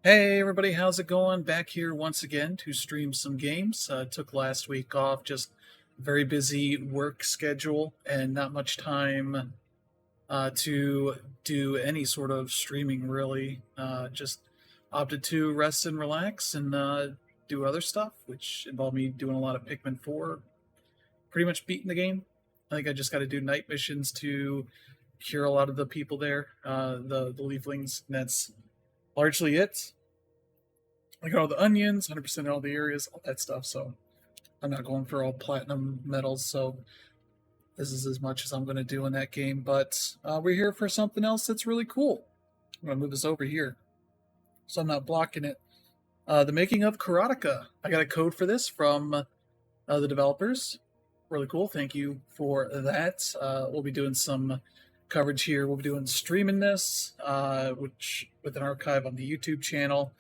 Hey everybody, how's it going? Back here once again to stream some games. Took last week off, just very busy work schedule and not much time to do any sort of streaming really. Just opted to rest and relax and do other stuff, which involved me doing a lot of Pikmin 4. Pretty much beating the game. I think I just got to do night missions to cure a lot of the people there, the leaflings, and that's largely it. I got all the onions, 100% in all the areas, all that stuff. So I'm not going for all platinum medals. So this is as much as I'm going to do in that game. But we're here for something else that's really cool. I'm going to move this over here so I'm not blocking it. The Making of Karateka. I got a code for this from the developers. Really cool. Thank you for that. We'll be doing some coverage here. We'll be doing streaming this, which with an archive on the YouTube channel.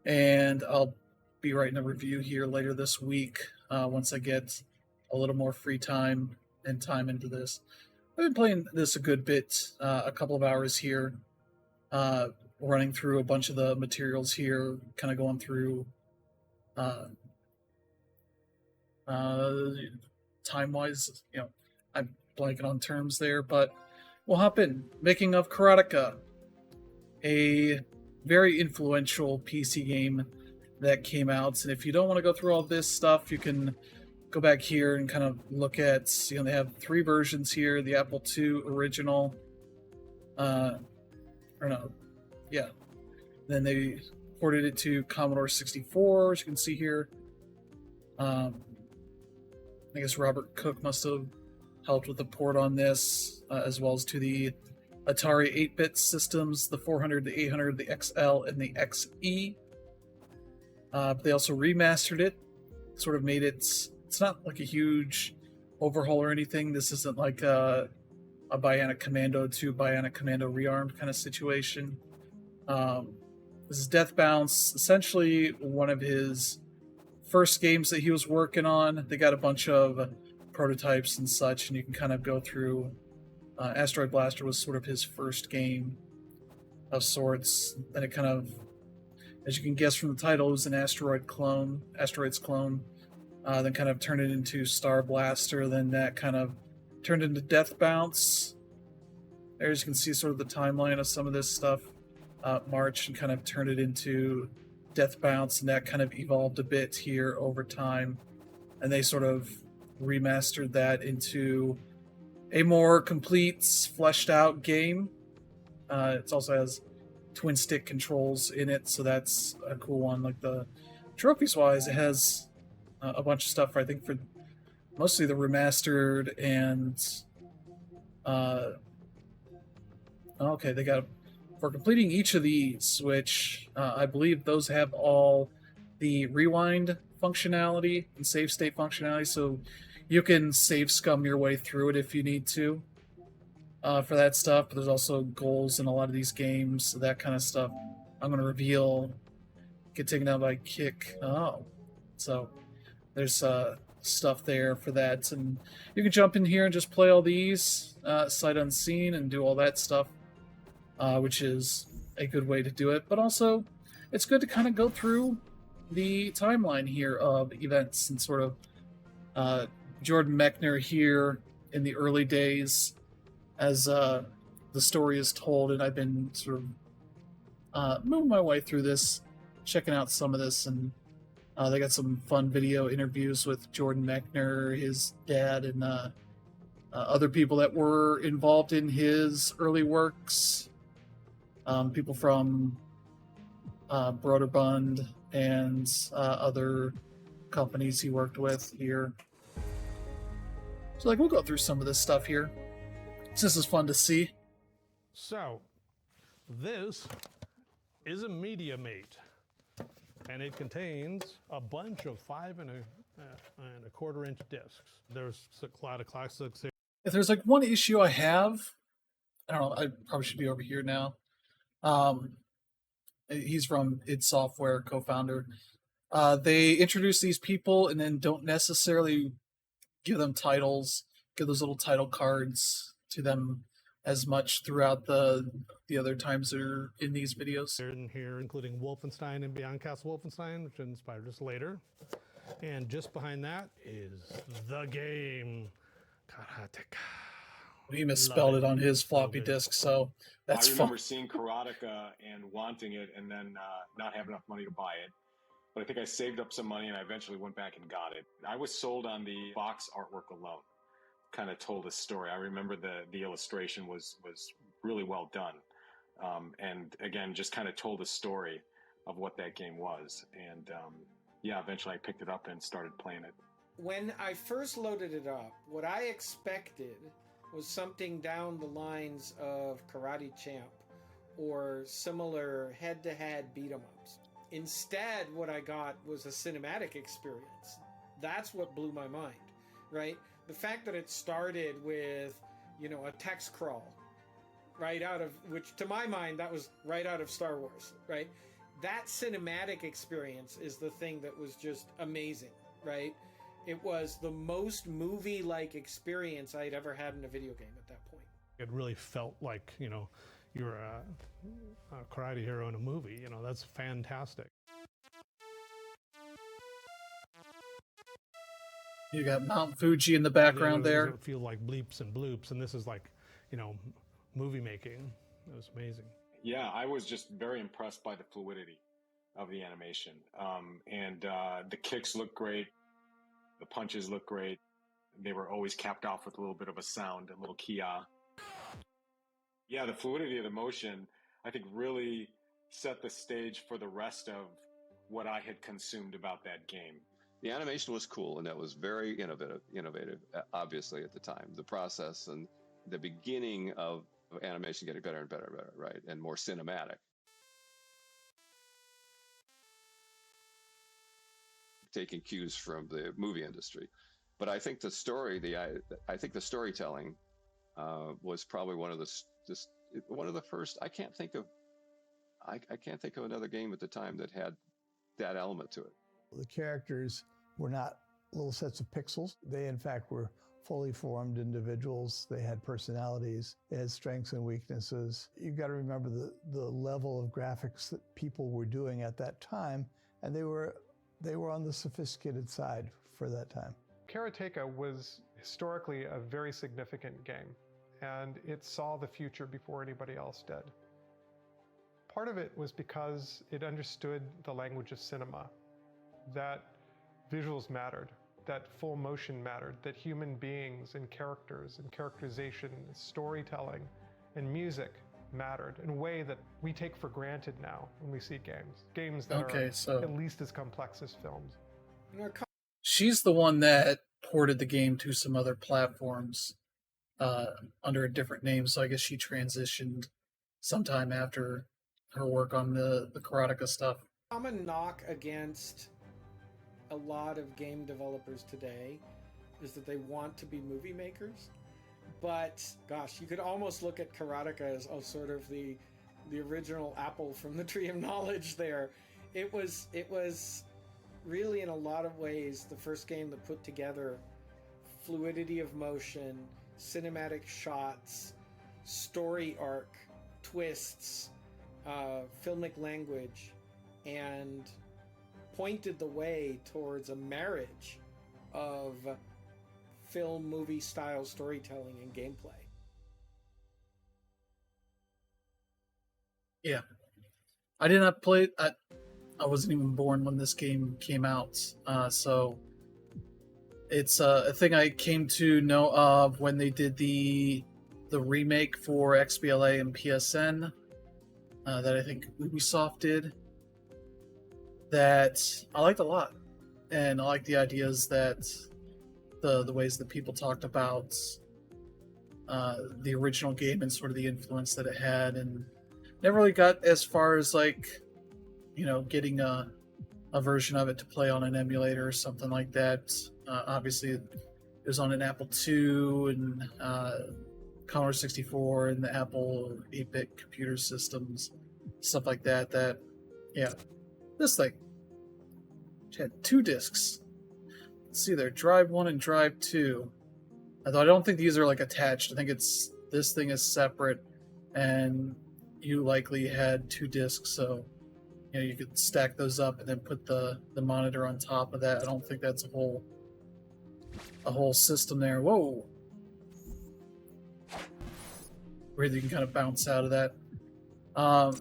And I'll be writing a review here later this week once I get a little more free time and time into this. I've been playing this a good bit, a couple of hours here, running through a bunch of the materials here, kind of going through time-wise. I'm blanking on terms there, but we'll hop in. Making of Karateka, a very influential PC game that came out. And if you don't want to go through all this stuff, you can go back here and kind of look at, they have three versions here: the Apple II original, or no, yeah. Then they ported it to Commodore 64, as you can see here. I guess Robert Cook must have helped with the port on this, as well as to the Atari 8-bit systems, the 400, the 800, the XL, and the XE. But they also remastered it, sort of made it, it's not like a huge overhaul or anything. This isn't like a Bionic Commando to Bionic Commando Rearmed kind of situation. This is Death Bounce, essentially one of his first games that he was working on. They got a bunch of prototypes and such, and you can kind of go through. Asteroid Blaster was sort of his first game of sorts. Then it kind of, as you can guess from the title, it was an Asteroids clone. Then kind of turned it into Star Blaster. Then that kind of turned into Death Bounce. There you can see sort of the timeline of some of this stuff. March and kind of turned it into Death Bounce, and that kind of evolved a bit here over time. And they sort of remastered that into a more complete, fleshed out game. It also has twin stick controls in it, so that's a cool one. Like the trophies wise, it has a bunch of stuff, I think, for mostly the remastered and okay, they got for completing each of these, which I believe those have all the rewind functionality and save state functionality, so you can save scum your way through it if you need to for that stuff. But there's also goals in a lot of these games, so that kind of stuff. I'm going to reveal get taken down by kick. Oh, so there's stuff there for that, and you can jump in here and just play all these sight unseen and do all that stuff, which is a good way to do it. But also, it's good to kind of go through the timeline here of events and sort of Jordan Mechner here in the early days as the story is told, and I've been sort of moving my way through this, checking out some of this, and they got some fun video interviews with Jordan Mechner, his dad, and other people that were involved in his early works. People from Broderbund and other companies he worked with here. So, we'll go through some of this stuff here. This is fun to see. So, this is a MediaMate, and it contains a bunch of 5 and a quarter inch discs. There's a lot of classics here. If there's one issue I have, I don't know, I probably should be over here now. He's from id Software, co-founder. They introduce these people and then don't necessarily give them titles, give those little title cards to them as much throughout the other times they're in these videos. They're in here, including Wolfenstein and Beyond Castle Wolfenstein, which inspired us later. And just behind that is the game Karateka. He misspelled it on his floppy disk, so that's I fun. remember seeing Karateka and wanting it, and then not have enough money to buy it. But I think I saved up some money, and I eventually went back and got it. I was sold on the box artwork alone. Kind of told a story. I remember the illustration was really well done, and again, just kind of told a story of what that game was. And yeah, eventually I picked it up and started playing it. When I first loaded it up, what I expected was something down the lines of Karate Champ or similar head-to-head beat-em-ups. Instead, what I got was a cinematic experience. That's what blew my mind, right? The fact that it started with, a text crawl, right out of, which to my mind, that was right out of Star Wars, right? That cinematic experience is the thing that was just amazing, right? It was the most movie-like experience I'd ever had in a video game at that point. It really felt like, you're a karate hero in a movie. That's fantastic. You got Mount Fuji in the background there. It feel like bleeps and bloops, and this is like, movie making. It was amazing. Yeah, I was just very impressed by the fluidity of the animation. And the kicks look great. The punches look great. They were always capped off with a little bit of a sound, a little kia. Yeah, the fluidity of the motion, I think, really set the stage for the rest of what I had consumed about that game. The animation was cool, and that was very innovative, obviously, at the time. The process and the beginning of animation getting better and better, right? And more cinematic. Taking cues from the movie industry. But I think the storytelling was probably one of the first. I can't think of another game at the time that had that element to it. The characters were not little sets of pixels. They, in fact, were fully formed individuals. They had personalities. They had strengths and weaknesses. You've got to remember the level of graphics that people were doing at that time, and they were on the sophisticated side for that time. Karateka was historically a very significant game, and it saw the future before anybody else did. Part of it was because it understood the language of cinema, that visuals mattered, that full motion mattered, that human beings and characters and characterization, storytelling and music mattered in a way that we take for granted now when we see games that are at least as complex as films. She's the one that ported the game to some other platforms under a different name, so I guess she transitioned sometime after her work on the Karateka stuff. Common knock against a lot of game developers today is that they want to be movie makers. But gosh, you could almost look at Karateka as sort of the original apple from the tree of knowledge there. It was really, in a lot of ways, the first game that put together fluidity of motion, cinematic shots, story arc, twists, filmic language, and pointed the way towards a marriage of film movie style storytelling and gameplay. Yeah. I did not play I wasn't even born when this game came out. So it's a thing I came to know of when they did the remake for XBLA and PSN that I think Ubisoft did, that I liked a lot. And I like the ideas that the ways that people talked about the original game and sort of the influence that it had, and never really got as far as getting a version of it to play on an emulator or something like that. Obviously it was on an Apple II and Commodore 64 and the Apple 8-bit computer systems, stuff like that. This thing had 2 discs. Let's see there, Drive 1 and Drive 2. Although I don't think these are attached. I think it's this thing is separate, and you likely had 2 discs, so you could stack those up and then put the monitor on top of that. I don't think that's a whole system there. Whoa, where you can kind of bounce out of that. I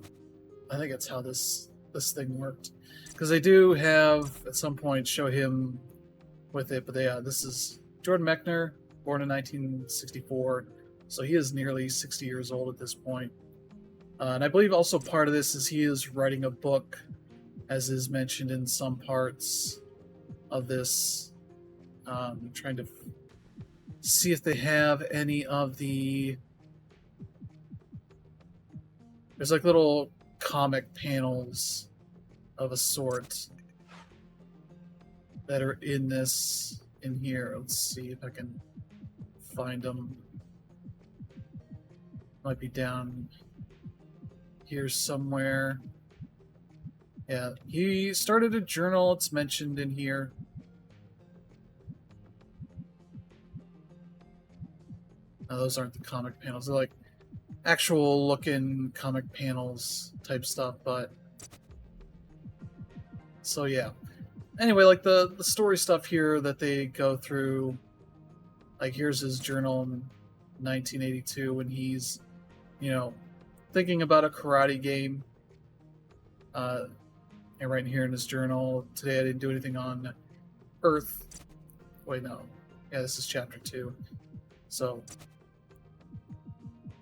think that's how this thing worked, because they do have at some point show him with it, but this is Jordan Mechner, born in 1964, so he is nearly 60 years old at this point. And I believe also part of this is he is writing a book, as is mentioned in some parts of this. Trying to see if they have any of the... There's like little comic panels of a sort that are in here. Let's see if I can find them. Might be down here somewhere. Yeah, he started a journal. It's mentioned in here. No, those aren't the comic panels. They're like actual looking comic panels type stuff, but so yeah. Anyway, like the story stuff here that they go through, like here's his journal in 1982 when he's, thinking about a karate game. And right here in his journal, today I didn't do anything on Earth. Wait, no. Yeah, this is chapter 2. So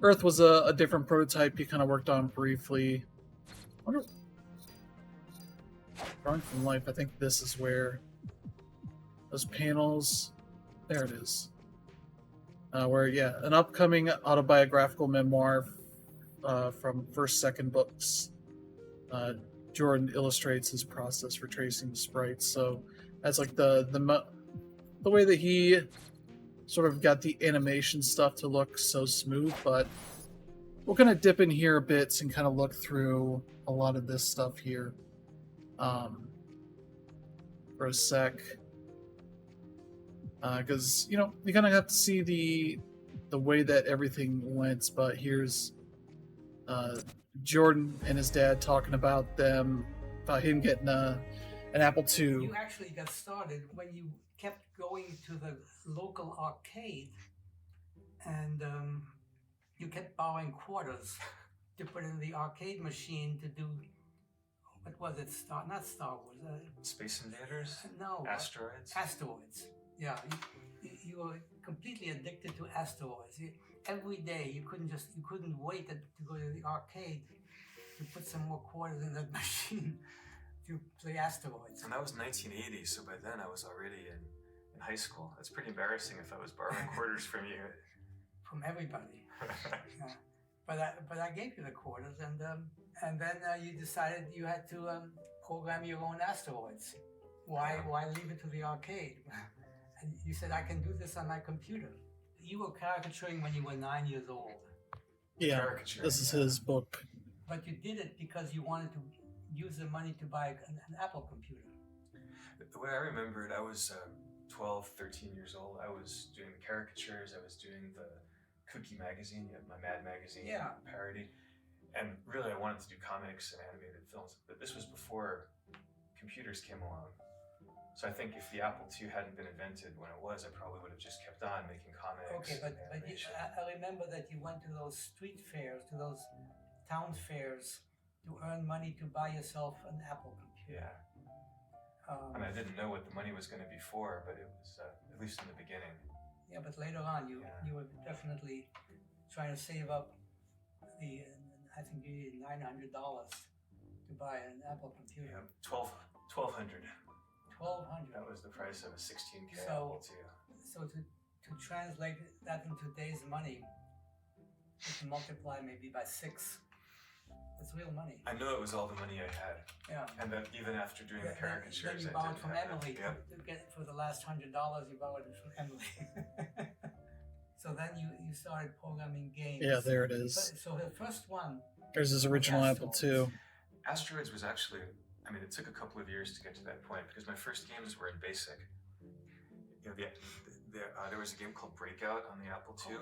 Earth was a different prototype he kind of worked on briefly. Drawing from Life, I think this is where those panels... There it is. Where, an upcoming autobiographical memoir from First Second Books. Jordan illustrates his process for tracing the sprites. So that's like the way that he sort of got the animation stuff to look so smooth, but we'll kind of dip in here a bit and kind of look through a lot of this stuff here for a sec, because you kind of have to see the way that everything went. But here's Jordan and his dad talking about him getting an Apple II. You actually got started when you kept going to the local arcade, and you kept borrowing quarters to put in the arcade machine to do, what was it? Not Star Wars. Space Invaders? No. Asteroids? Asteroids. Yeah. You were completely addicted to asteroids. Every day you couldn't wait to go to the arcade to put some more quarters in that machine to play asteroids. And that was 1980, so by then I was already in high school. That's pretty embarrassing if I was borrowing quarters from you. From everybody. Yeah. But I gave you the quarters, and then you decided you had to program your own asteroids. Why leave it to the arcade? And you said, I can do this on my computer. You were caricaturing when you were 9 years old. Yeah, this is his book. But you did it because you wanted to use the money to buy an Apple computer. The way I remember it, I was 12, 13 years old. I was doing the caricatures. I was doing the Cookie magazine, my Mad magazine parody. And really, I wanted to do comics and animated films. But this was before computers came along. So I think if the Apple II hadn't been invented when it was, I probably would have just kept on making comics. Okay, but I remember that you went to those street fairs, to those town fairs, to earn money to buy yourself an Apple computer. Yeah. I mean, I didn't know what the money was going to be for, but it was, at least in the beginning. Yeah, but later on, you were definitely trying to save up I think you needed $900 to buy an Apple computer. Yeah, $1,200. $1,200. That was the price of a 16K So, Apple II. So to translate that into today's money, to multiply maybe by 6, that's real money. I know it was all the money I had. Yeah. And then even after doing the caricatures, then you I borrowed didn't from have Emily that. to get for the last $100. You borrowed it from Emily. So then you started programming games. Yeah, there it is. So the first one. There's his original Apple II. Asteroids was actually, I mean, it took a couple of years to get to that point because my first games were in BASIC. You know, There was a game called Breakout on the Apple II.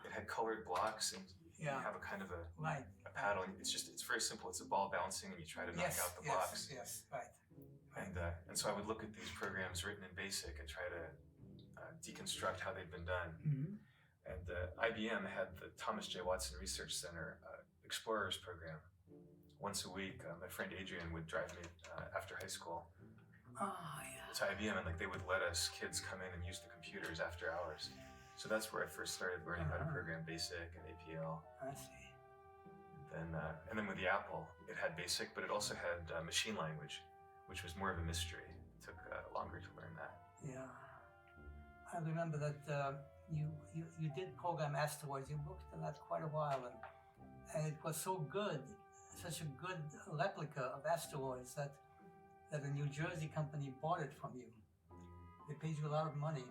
It had colored blocks, and you have a kind of a paddle. It's very simple. It's a ball bouncing, and you try to knock out the blocks. Yes, right. And so I would look at these programs written in BASIC and try to deconstruct how they'd been done. And IBM had the Thomas J. Watson Research Center Explorers program. Once a week, my friend Adrian would drive me after high school to IBM, and they would let us kids come in and use the computers after hours. So that's where I first started learning how to program BASIC and APL. I see. And then with the Apple, it had BASIC, but it also had machine language, which was more of a mystery. It took longer to learn that. Yeah, I remember that you did program asteroids. You worked on that quite a while, and it was so good, such a good replica of asteroids that a New Jersey company bought it from you. They paid you a lot of money.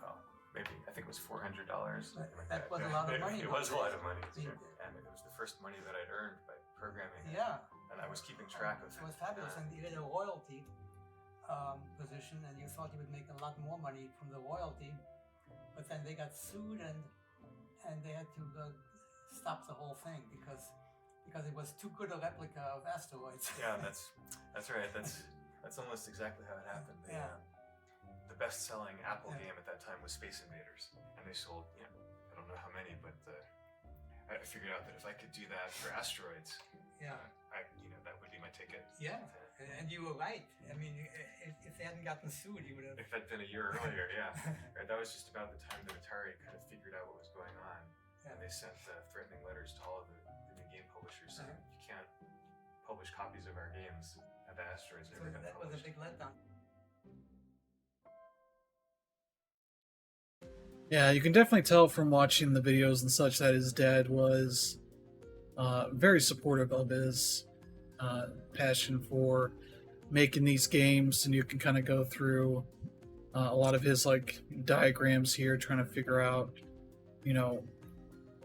Well, maybe I think it was $400. That was a lot of money. It was a lot of money, and it was the first money that I'd earned by programming. Yeah. And I was keeping track of it. It was fabulous, and you had a royalty position, and you thought you would make a lot more money from the royalty, but then they got sued, and they had to stop the whole thing because it was too good a replica of asteroids. Yeah, that's right. That's almost exactly how it happened. The best-selling Apple game at that time was Space Invaders, and they sold, I don't know how many, but I figured out that if I could do that for asteroids, that would be my ticket. Yeah, and you were right. I mean, if they hadn't gotten sued, you would have. If that'd been a year earlier, right. That was just about the time that Atari kind of figured out what was going on, and they sent threatening letters to all of the new game publishers saying you can't publish copies of our games. And the asteroids never got published. That was a big letdown. Yeah, you can definitely tell from watching the videos and such that his dad was very supportive of his passion for making these games, and you can kind of go through a lot of his diagrams here, trying to figure out,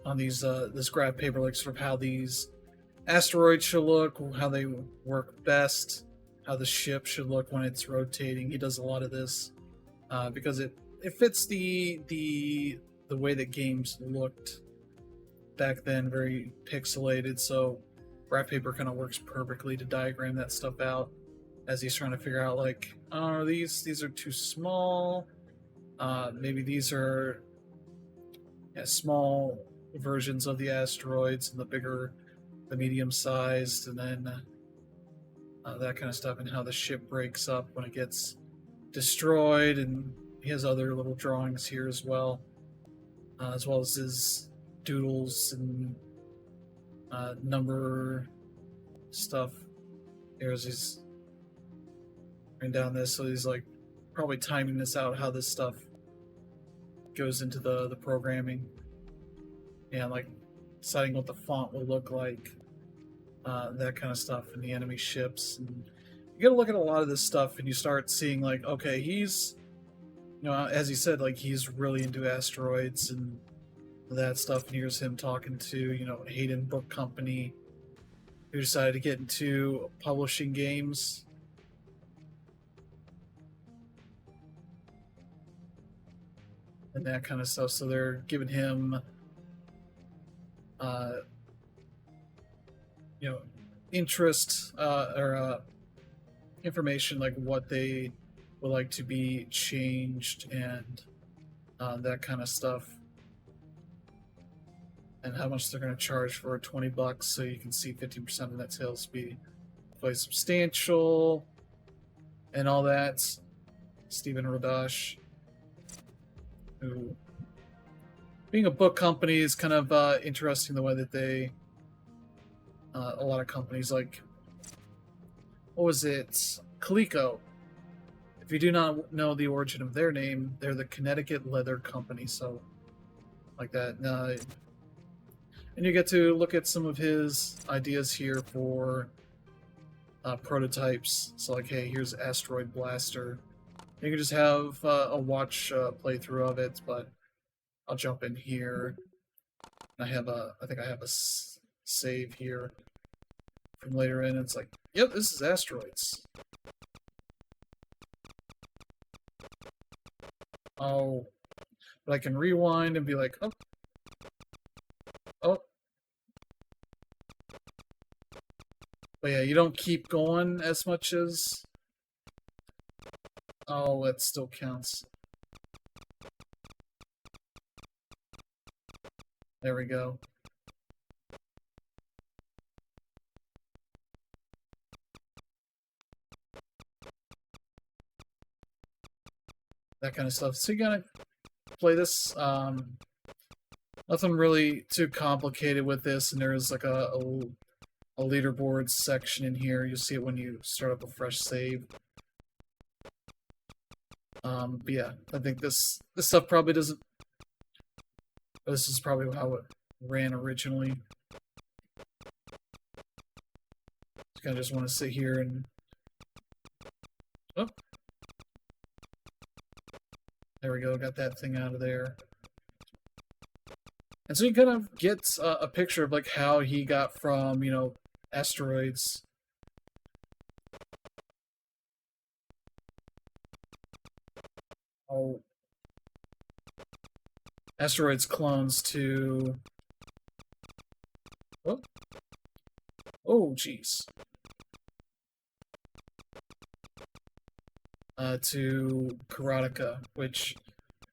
on these this graph paper, sort of how these asteroids should look, how they work best, how the ship should look when it's rotating. He does a lot of this because it fits the way that games looked back then, very pixelated. So graph paper kind of works perfectly to diagram that stuff out as he's trying to figure out these are too small. Maybe these are small versions of the asteroids, and the medium sized, and then that kind of stuff, and how the ship breaks up when it gets destroyed. And he has other little drawings here as well as his doodles and number stuff. Here's he's writing down this, so he's probably timing this out, how this stuff goes into the programming, and deciding what the font will look like, that kind of stuff, and the enemy ships. And you gotta look at a lot of this stuff, and you start seeing okay, he's, as he said, he's really into asteroids and that stuff. And here's him talking to Hayden Book Company, who decided to get into publishing games. And that kind of stuff. So they're giving him interest or information, what they would like to be changed, and that kind of stuff, and how much they're going to charge for $20, so you can see 50% of net sales be quite substantial, and all that. Stephen Rodash, who, being a book company, is kind of interesting the way that they, a lot of companies what was it? Coleco. If you do not know the origin of their name, they're the Connecticut Leather Company, so like that. And you get to look at some of his ideas here for prototypes. So hey, here's Asteroid Blaster. You can just have a watch playthrough of it, but I'll jump in here. I think I have a save here from later in. It's yep, this is Asteroids. Oh, but I can rewind and be like, oh, oh. But yeah, you don't keep going as much as... Oh, it still counts. There we go. That kind of stuff. So you gotta play this. Nothing really too complicated with this, and there's like a leaderboard section in here. You'll see it when you start up a fresh save. But yeah, I think this stuff probably doesn't... This is probably how it ran originally. You kind of just want to sit here and... Oh. There we go, got that thing out of there. And so you kind of get a picture of like how he got from, you know, asteroids. Oh. Asteroids clones to... Oh. Oh, jeez. To Karateka, which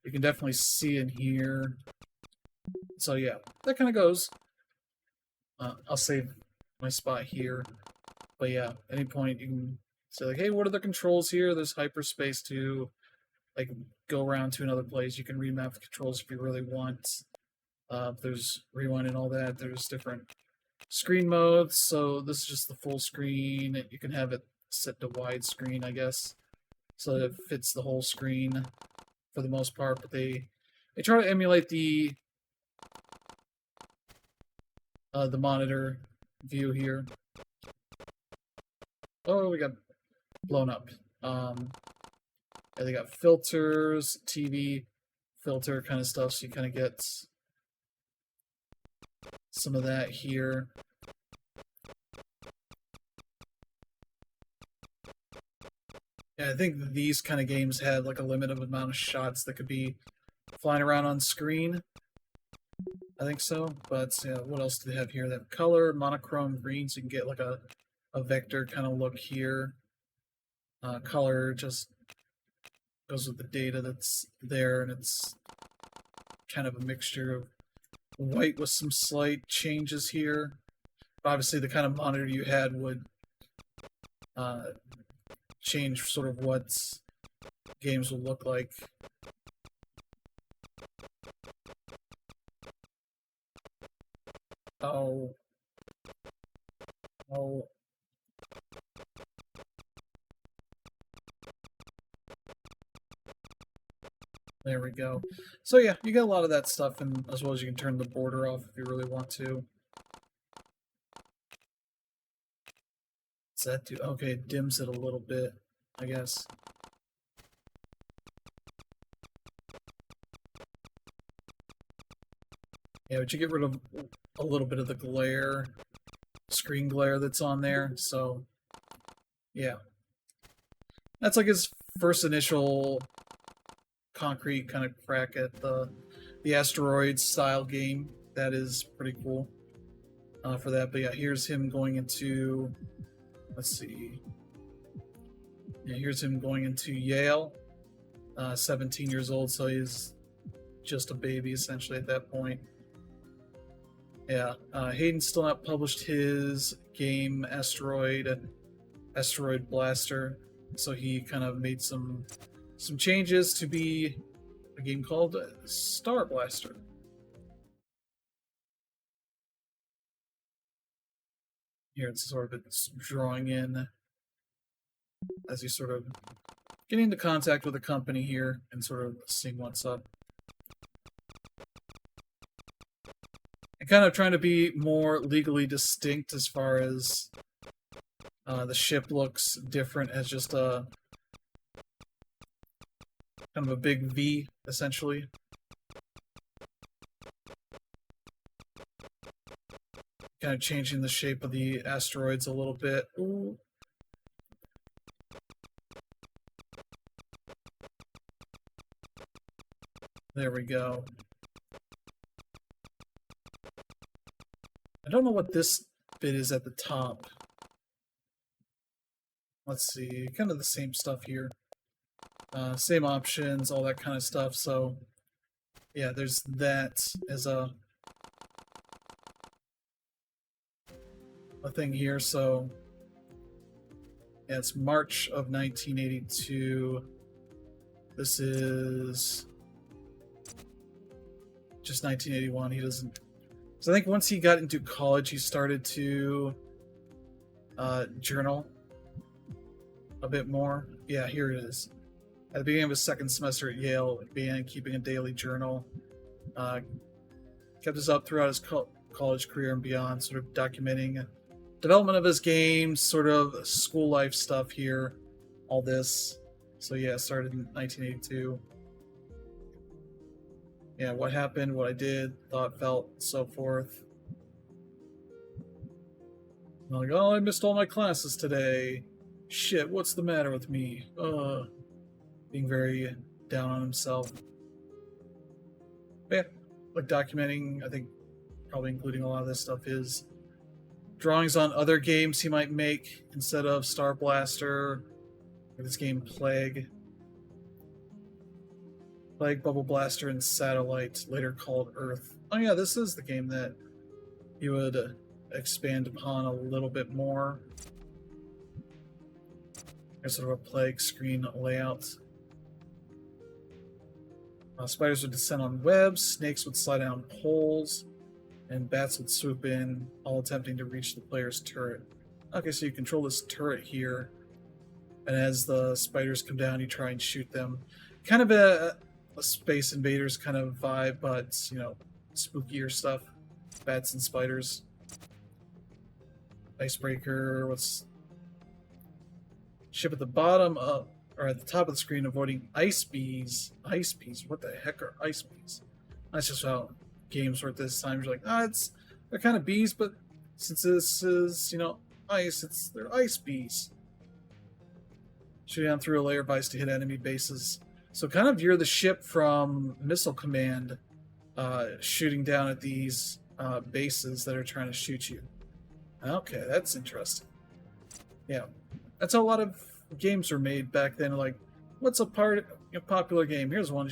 you can definitely see in here. So yeah, that kind of goes. I'll save my spot here. But yeah, at any point you can say like, hey, what are the controls here? There's hyperspace to like go around to another place. You can remap the controls if you really want. There's rewind and all that. There's different screen modes. So this is just the full screen. You can have it set to widescreen, I guess, so that it fits the whole screen for the most part. But they try to emulate the monitor view here. Oh, we got blown up. Yeah, they got filters, TV filter kind of stuff, so you kind of get some of that here. Yeah, I think these kind of games had like a limited amount of shots that could be flying around on screen. I think so, but yeah, what else do they have here? They have color, monochrome green, so you can get like a vector kind of look here. Color just goes with the data that's there, and it's kind of a mixture of white with some slight changes here. Obviously, the kind of monitor you had would change sort of what games will look like. Oh. Oh. There we go. So yeah, you get a lot of that stuff, and as well as you can turn the border off if you really want to. What's that do? Okay, it dims it a little bit, I guess. Yeah, but you get rid of a little bit of the glare, screen glare that's on there, so yeah. That's like his first initial concrete kind of crack at the asteroid style game. That is pretty cool for that. But yeah, here's him going into, let's see. Yeah, here's him going into Yale, 17 years old, so he's just a baby essentially at that point. Yeah, Hayden's still not published his game Asteroid Blaster, so he kind of made some changes to be a game called Star Blaster. Here it's sort of drawing in as you sort of getting into contact with the company here and sort of seeing what's up. And kind of trying to be more legally distinct as far as the ship looks different as just a kind of a big V, essentially. Kind of changing the shape of the asteroids a little bit. Ooh. There we go. I don't know what this bit is at the top. Let's see, kind of the same stuff here. Same options, all that kind of stuff. So, yeah, there's that as a thing here. So, yeah, it's March of 1982. This is just 1981. He doesn't. So I think once he got into college, he started to journal a bit more. Yeah, here it is. At the beginning of his second semester at Yale, he began keeping a daily journal. Kept this up throughout his college career and beyond, sort of documenting development of his games, sort of school life stuff here, all this. So yeah, started in 1982. Yeah, what happened, what I did, thought, felt, so forth. I'm like, oh, I missed all my classes today. Shit, what's the matter with me? Being very down on himself. But yeah, like documenting, I think probably including a lot of this stuff is drawings on other games he might make instead of Star Blaster, or this game Plague, Bubble Blaster, and Satellite, later called Earth. Oh yeah, this is the game that he would expand upon a little bit more. There's sort of a Plague screen layout. Spiders would descend on webs, snakes would slide down poles, and bats would swoop in, all attempting to reach the player's turret. Okay, so you control this turret here, and as the spiders come down, you try and shoot them. Kind of a Space Invaders kind of vibe, but, you know, spookier stuff. Bats and spiders. Icebreaker, what's... Ship at the bottom of... or at the top of the screen, avoiding ice bees. Ice bees? What the heck are ice bees? That's just how games were at this time. You're like, they're kind of bees, but since this is, you know, ice, they're ice bees. Shooting down through a layer of ice to hit enemy bases. So kind of you're the ship from Missile Command, shooting down at these bases that are trying to shoot you. Okay, that's interesting. Yeah, that's how a lot of games were made back then. Like, what's a popular game? Here's one.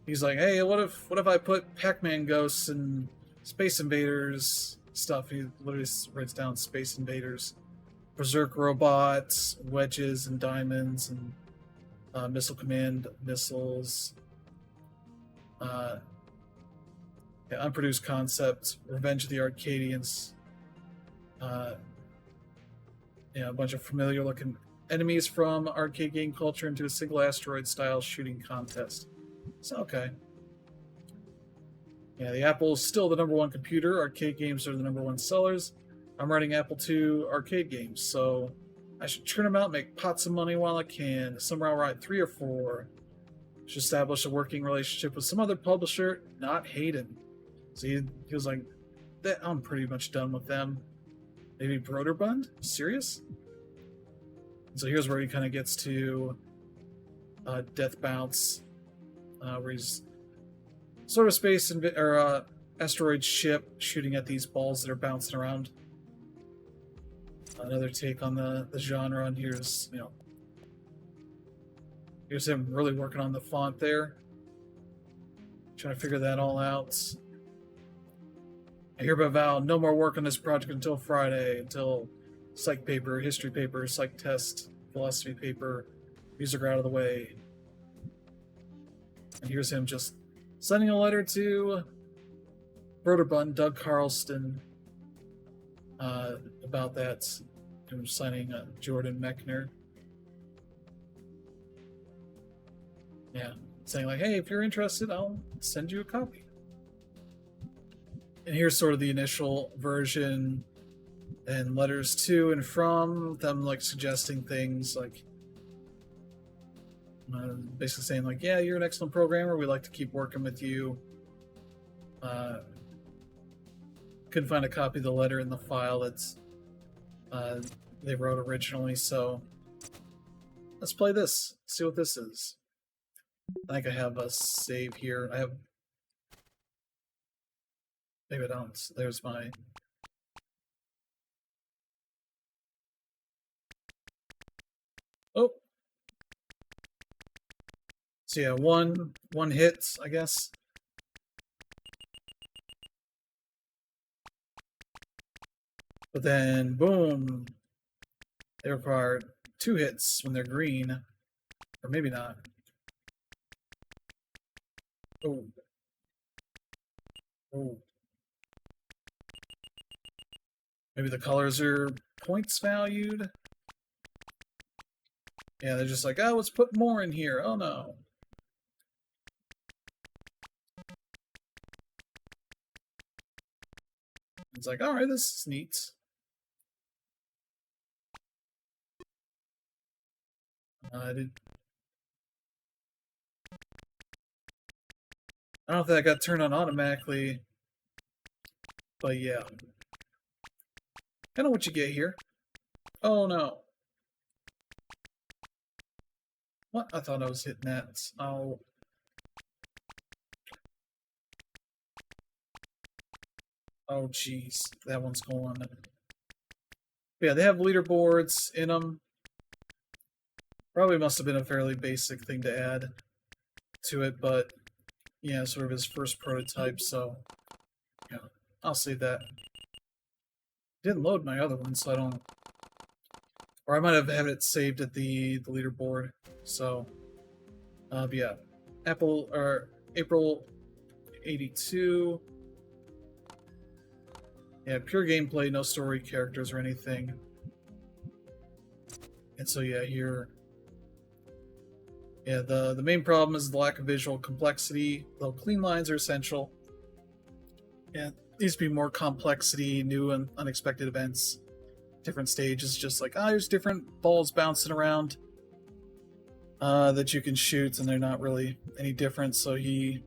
He's like, hey, what if I put Pac-Man ghosts and Space Invaders stuff? He literally writes down Space Invaders, Berserk robots, wedges and diamonds, and Missile Command missiles. Unproduced concept, Revenge of the Arcadians. A bunch of familiar looking enemies from arcade game culture into a single asteroid style shooting contest. So, okay. Yeah, the Apple is still the #1 computer. Arcade games are the #1 sellers. I'm writing Apple II arcade games, so I should churn them out and make pots of money while I can. Somewhere I'll write 3 or 4. Should establish a working relationship with some other publisher, not Hayden. So he was like, I'm pretty much done with them. Maybe Broderbund? Serious? So here's where he kind of gets to Death Bounce, where he's sort of asteroid ship shooting at these balls that are bouncing around. Another take on the genre, and here's him really working on the font there, trying to figure that all out. I hereby vow no more work on this project until Friday, until psych paper, history paper, psych test, philosophy paper, music are out of the way. And here's him just sending a letter to Broderbund, Doug Carlston, about that. Him signing Jordan Mechner. Yeah, saying like, hey, if you're interested, I'll send you a copy. And here's sort of the initial version, and letters to and from them, like suggesting things like basically saying like, yeah, you're an excellent programmer, we'd like to keep working with you. Couldn't find a copy of the letter in the file that's they wrote originally, so let's play this, see what this is. I think I have a save here. I have... Maybe I don't. There's my... Oh! So yeah, one hit, I guess. But then, boom! They require 2 hits when they're green. Or maybe not. Oh. Oh. Maybe the colors are points valued? Yeah, they're just like, oh, let's put more in here. Oh no. It's like, alright, this is neat. I don't know if that got turned on automatically, but yeah. I know what you get here. Oh no. What? I thought I was hitting that. Oh. Oh jeez, that one's going. Yeah, they have leaderboards in them. Probably must have been a fairly basic thing to add to it, but yeah, sort of his first prototype, so yeah, I'll save that. Didn't load my other one, so I don't... Or I might have had it saved at the leaderboard, so... but yeah, April 82. Yeah, pure gameplay, no story, characters, or anything. And so yeah, here... Yeah, the main problem is the lack of visual complexity, though clean lines are essential. Yeah, needs to be more complexity, new and unexpected events, different stages, just like, there's different balls bouncing around that you can shoot, and they're not really any different, so he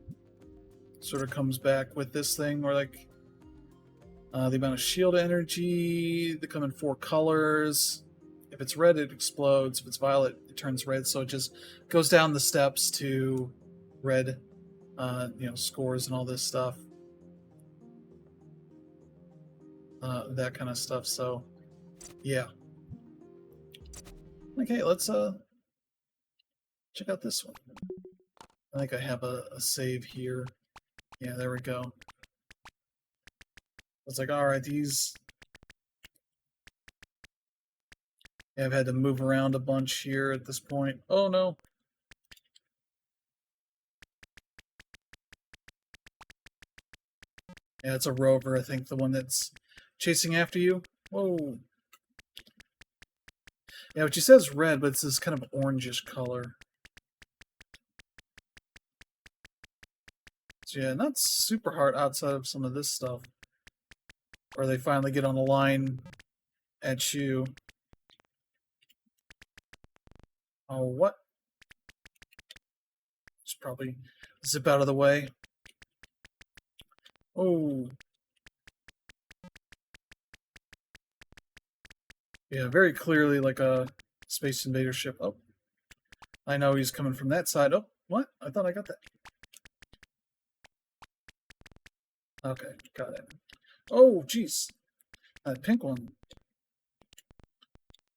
sort of comes back with this thing where, like, the amount of shield energy, they come in 4 colors. If it's red, it explodes. If it's violet, it turns red. So it just goes down the steps to red, scores and all this stuff. That kind of stuff. So, yeah. Okay, let's check out this one. I think I have a save here. Yeah, there we go. It's like, alright, these... Yeah, I've had to move around a bunch here at this point. Oh no. Yeah, it's a rover, I think, the one that's chasing after you. Whoa. Yeah, which he says red, but it's this kind of orangish color. So yeah, not super hard outside of some of this stuff. Where they finally get on the line at you. Oh, what? Just probably zip out of the way. Oh. Yeah, very clearly like a Space Invader ship. Oh. I know he's coming from that side. Oh, what? I thought I got that. Okay, got it. Oh, jeez. That pink one.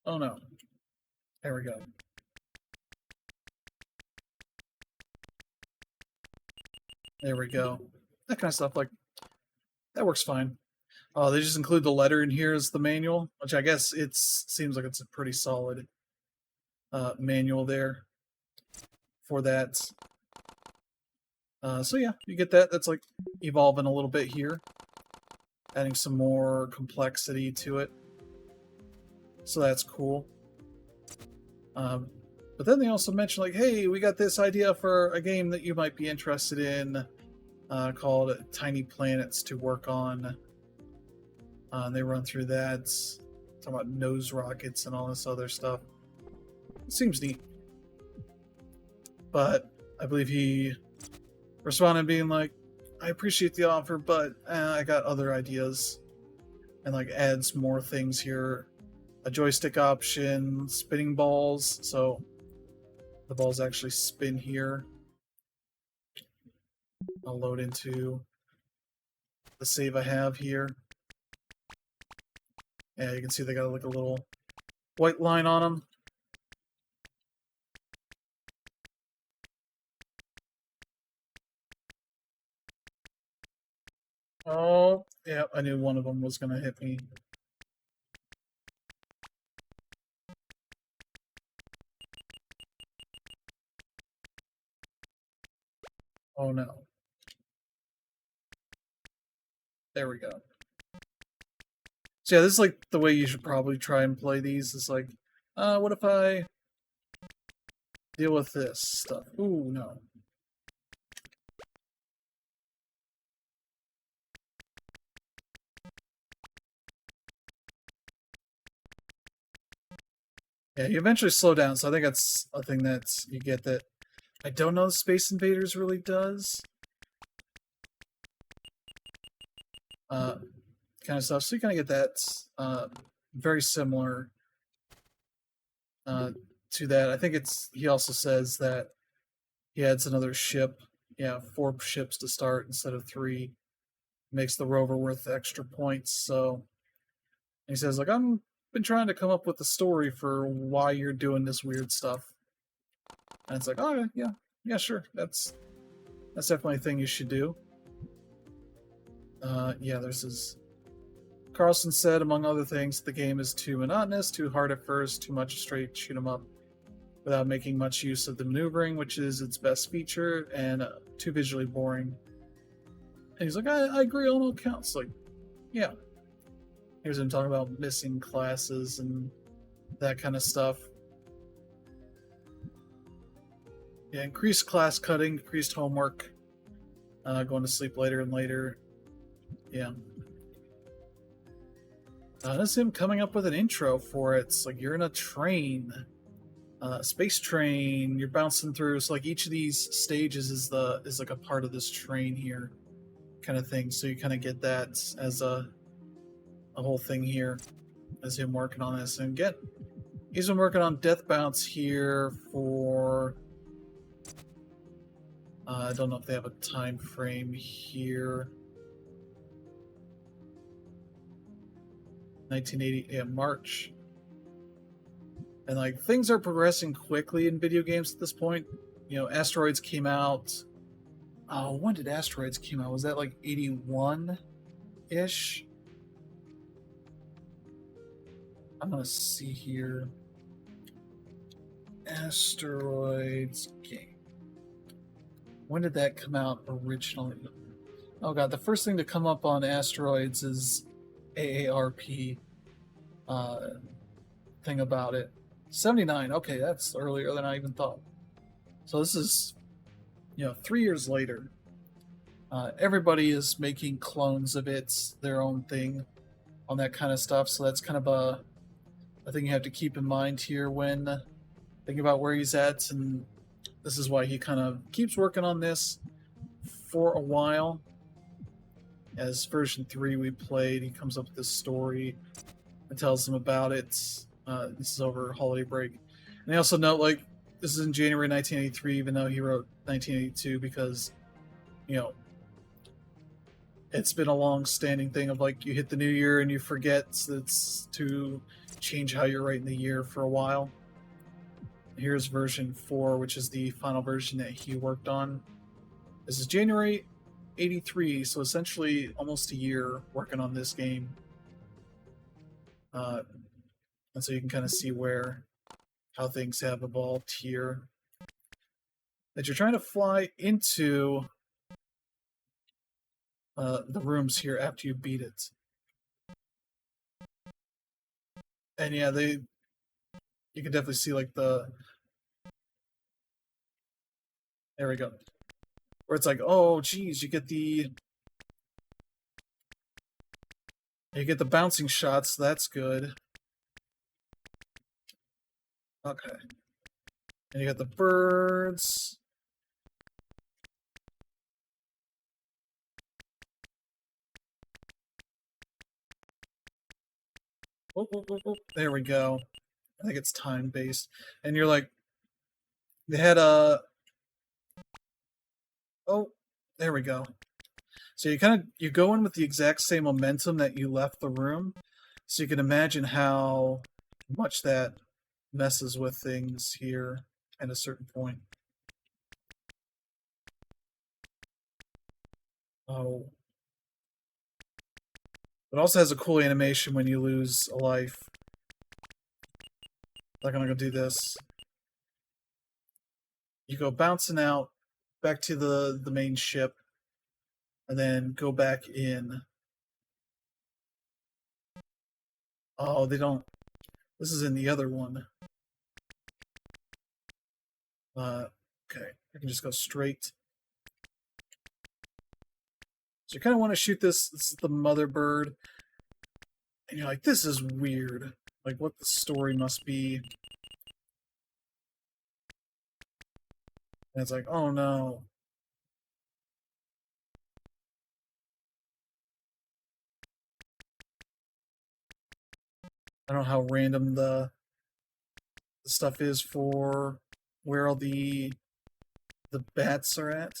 Oh, no. There we go. There we go. That kind of stuff, like, that works fine. Oh, they just include the letter in here as the manual, which I guess it seems like it's a pretty solid manual there for that. So yeah, you get that. That's like evolving a little bit here, adding some more complexity to it. So that's cool. But then they also mentioned, like, hey, we got this idea for a game that you might be interested in called Tiny Planets to work on. They run through that, talking about nose rockets and all this other stuff. It seems neat. But I believe he responded being like, I appreciate the offer, but I got other ideas. And like adds more things here. A joystick option, spinning balls, so the balls actually spin here. I'll load into the save I have here. Yeah, you can see they got like a little white line on them. Oh, yeah, I knew one of them was going to hit me. Oh no. There we go. So yeah, this is like the way you should probably try and play these. It's like, what if I deal with this stuff? Ooh, no. Yeah, you eventually slow down, so I think that's a thing that you get that I don't know Space Invaders really does. Kind of stuff. So you kind of get that very similar to that. I think he also says that he adds another ship. Yeah, 4 ships to start instead of 3. Makes the rover worth extra points. So he says, like, I'm been trying to come up with a story for why you're doing this weird stuff. And it's like, oh yeah, sure. That's definitely a thing you should do. Yeah, there's his. Carlson said, among other things, the game is too monotonous, too hard at first, too much straight shoot 'em up, without making much use of the maneuvering, which is its best feature, and too visually boring. And he's like, I agree on all counts. Like, yeah. Here's him talking about missing classes and that kind of stuff. Yeah, increased class cutting, decreased homework, going to sleep later and later. Yeah. That's him coming up with an intro for it. It's like you're in a train, space train. You're bouncing through. So like each of these stages is like a part of this train here, kind of thing. So you kind of get that as a whole thing here, as him working on this. And he's been working on Death Bounce here for. I don't know if they have a time frame here. 1980, yeah, March. And like things are progressing quickly in video games at this point. You know, Asteroids came out. Oh, when did Asteroids came out? Was that like 81-ish? I'm gonna see here. Asteroids game. When did that come out originally? Oh god, the first thing to come up on Asteroids is AARP thing about it. 79. Okay, that's earlier than I even thought. So this is, 3 years later. Everybody is making clones of it, their own thing, on that kind of stuff. So that's kind of a thing you have to keep in mind here when thinking about where he's at, and this is why he kind of keeps working on this for a while. As version 3 we played, he comes up with this story and tells them about it. This is over holiday break. And they also note, like, this is in January 1983, even though he wrote 1982, because, it's been a long-standing thing of, like, you hit the new year and you forget it's to change how you're writing the year for a while. Here's version 4, which is the final version that he worked on. This is January 83, so essentially almost a year working on this game. And so you can kind of see how things have evolved here. That you're trying to fly into the rooms here after you beat it. And yeah, you can definitely see like there we go. Where it's like, oh geez, you get the bouncing shots, that's good. Okay. And you got the birds. Oh, there we go. I think it's time based. And you're like, they had a. Oh, There we go. So you go in with the exact same momentum that you left the room. So you can imagine how much that messes with things here at a certain point. Oh. It also has a cool animation when you lose a life. Like I'm gonna do this. You go bouncing out back to the main ship, and then go back in. Oh, they don't. This is in the other one. Okay, I can just go straight. So you kind of want to shoot this. This is the mother bird, and you're like, this is weird. Like what the story must be. And it's like, oh no. I don't know how random the stuff is for where all the bats are at.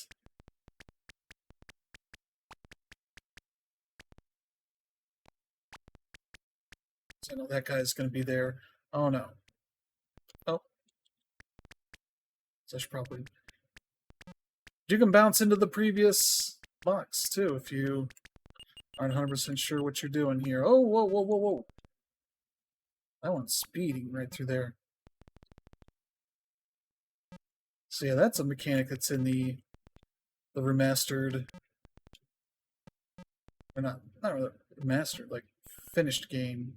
So I know that guy's going to be there. Oh no. Oh. So I should probably... You can bounce into the previous box too if you aren't 100% sure what you're doing here. Oh, whoa, whoa, whoa, whoa. That one's speeding right through there. So yeah, that's a mechanic that's in the remastered... Or not really remastered, like finished game.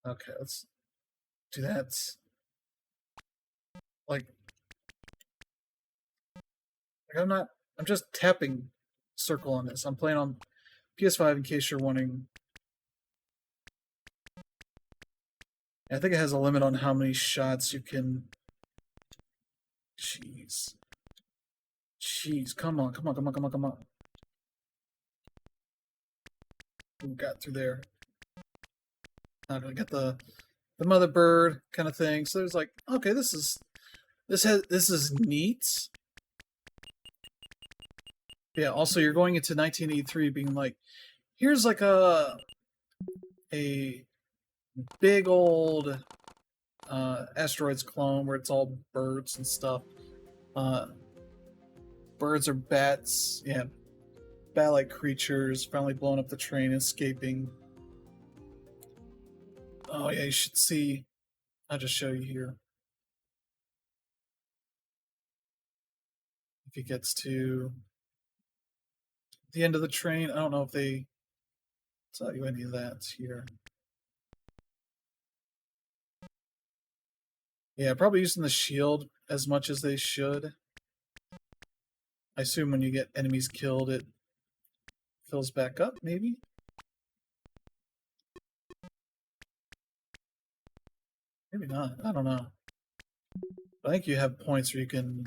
Okay, let's do that. Like I'm just tapping circle on this. I'm playing on PS5 in case you're wondering. I think it has a limit on how many shots you can... Jeez. Jeez, come on. We got through there. Not gonna get the mother bird kind of thing. So there's like, okay, this is neat. Yeah, also you're going into 1983 being like, here's like a big old asteroids clone where it's all birds and stuff. Birds or bats, yeah, bat-like creatures finally blowing up the train, escaping. Oh yeah, you should see. I'll just show you here. If he gets to the end of the train, I don't know if they tell you any of that here. Yeah, probably using the shield as much as they should. I assume when you get enemies killed, it fills back up, maybe? Maybe not. I don't know. I think you have points where you can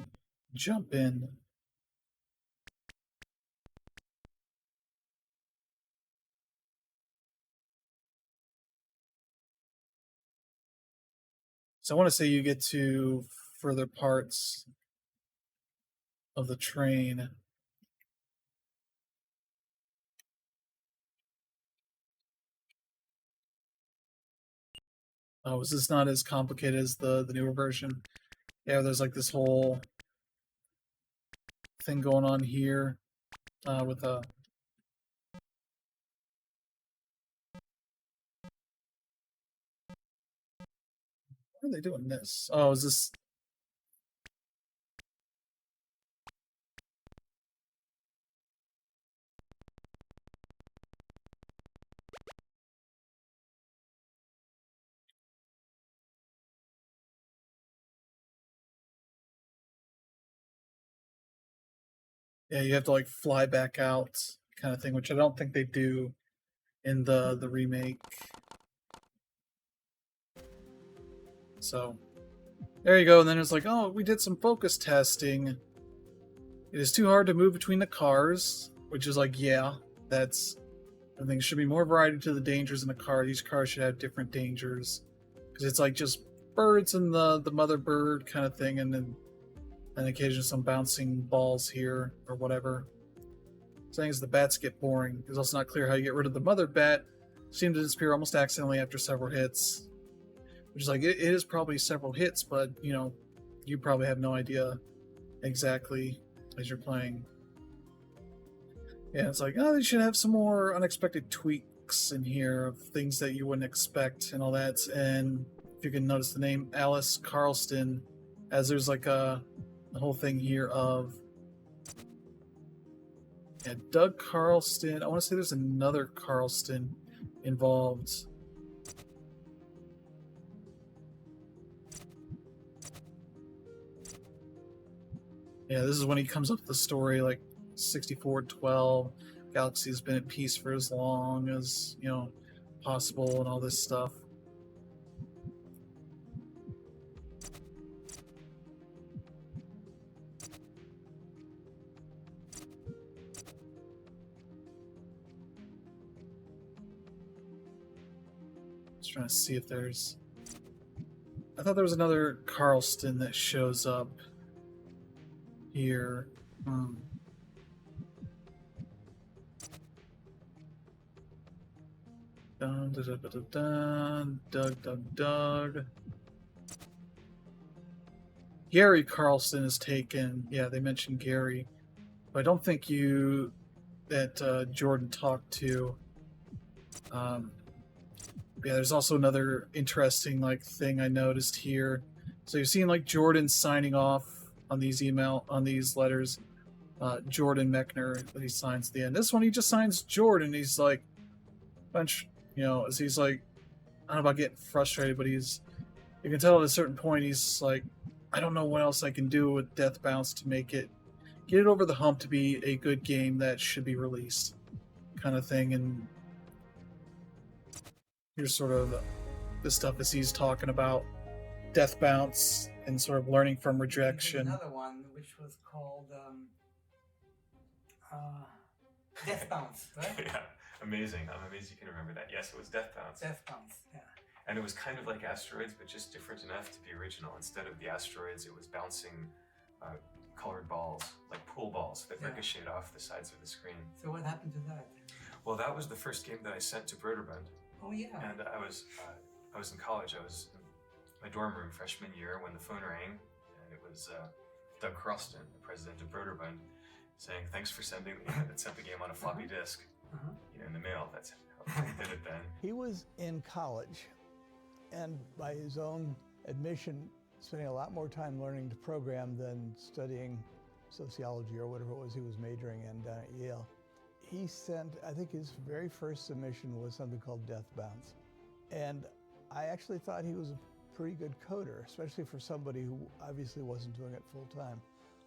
jump in. So I want to say you get to further parts of the train. Oh, is this not as complicated as the newer version? Yeah, there's like this whole thing going on here with a... Why are they doing this? Oh, is this... Yeah, you have to like fly back out kind of thing, which I don't think they do in the remake. So there you go. And then it's like, oh, we did some focus testing. It is too hard to move between the cars, which is like, yeah, that's... I think there should be more variety to the dangers in the car. These cars should have different dangers. Because it's like just birds and the mother bird kind of thing, and then an occasion some bouncing balls here or whatever. Saying as the bats get boring. It's also not clear how you get rid of the mother bat. Seemed to disappear almost accidentally after several hits. Which is like, it is probably several hits, but, you probably have no idea exactly as you're playing. Yeah, it's like, oh, they should have some more unexpected tweaks in here of things that you wouldn't expect and all that. And if you can notice the name Alice Carlston, as there's like a whole thing here of Doug Carlston. I want to say there's another Carlston involved. Yeah, this is when he comes up with the story like 6412. Galaxy has been at peace for as long as, possible and all this stuff. Just trying to see if there's... I thought there was another Carlston that shows up here. Doug. Gary Carlston is taken. Yeah, they mentioned Gary. But I don't think that Jordan talked to. Yeah, there's also another interesting thing I noticed here. So you've seen Jordan signing off on these letters. Jordan Mechner that he signs at the end. This one he just signs Jordan. He's like bunch, as he's like, I don't know about getting frustrated, but you can tell at a certain point he's like, I don't know what else I can do with Death Bounce to get it over the hump to be a good game that should be released, kind of thing. And here's sort of this stuff as he's talking about Death Bounce and sort of learning from rejection. Another one which was called Death Bounce, right? Yeah, amazing. I'm amazed you can remember that. Yes, it was Death Bounce. Death Bounce, yeah. And it was kind of like asteroids, but just different enough to be original. Instead of the asteroids, it was bouncing colored balls, like pool balls that ricocheted off the sides of the screen. So what happened to that? Well, that was the first game that I sent to Broderbund. Oh yeah. And I was in college. I was in my dorm room freshman year when the phone rang, and it was Doug Carlston, the president of Broderbund, saying thanks for sending that sent the game on a floppy disk, in the mail. That's how he did it then. He was in college, and by his own admission, spending a lot more time learning to program than studying sociology or whatever it was he was majoring in down at Yale. He sent, I think his very first submission was something called Death Bounce. And I actually thought he was a pretty good coder, especially for somebody who obviously wasn't doing it full time.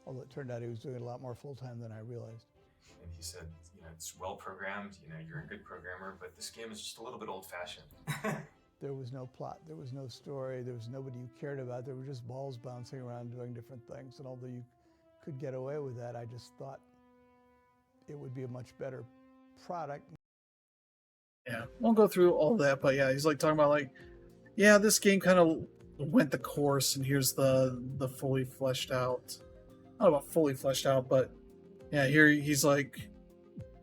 Although it turned out he was doing it a lot more full time than I realized. And he said, it's well programmed, you're a good programmer, but this game is just a little bit old fashioned. There was no plot, there was no story, there was nobody you cared about, there were just balls bouncing around doing different things. And although you could get away with that, I just thought it would be a much better product. Yeah, won't go through all that, but yeah, he's talking about this game kind of went the course, and here's the fully fleshed out. I don't know about fully fleshed out, but yeah, here he's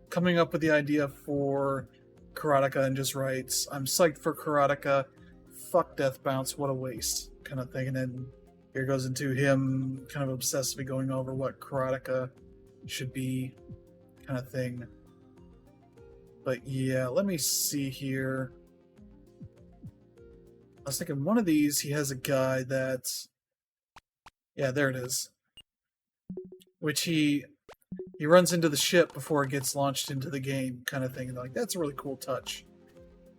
coming up with the idea for Karateka and just writes, I'm psyched for Karateka, fuck Death Bounce, what a waste, kind of thing. And then here goes into him kind of obsessively going over what Karateka should be, kind of thing. But yeah, let me see here. I was thinking one of these, he has a guy that's... Yeah, there it is. Which he runs into the ship before it gets launched into the game, kind of thing. And that's a really cool touch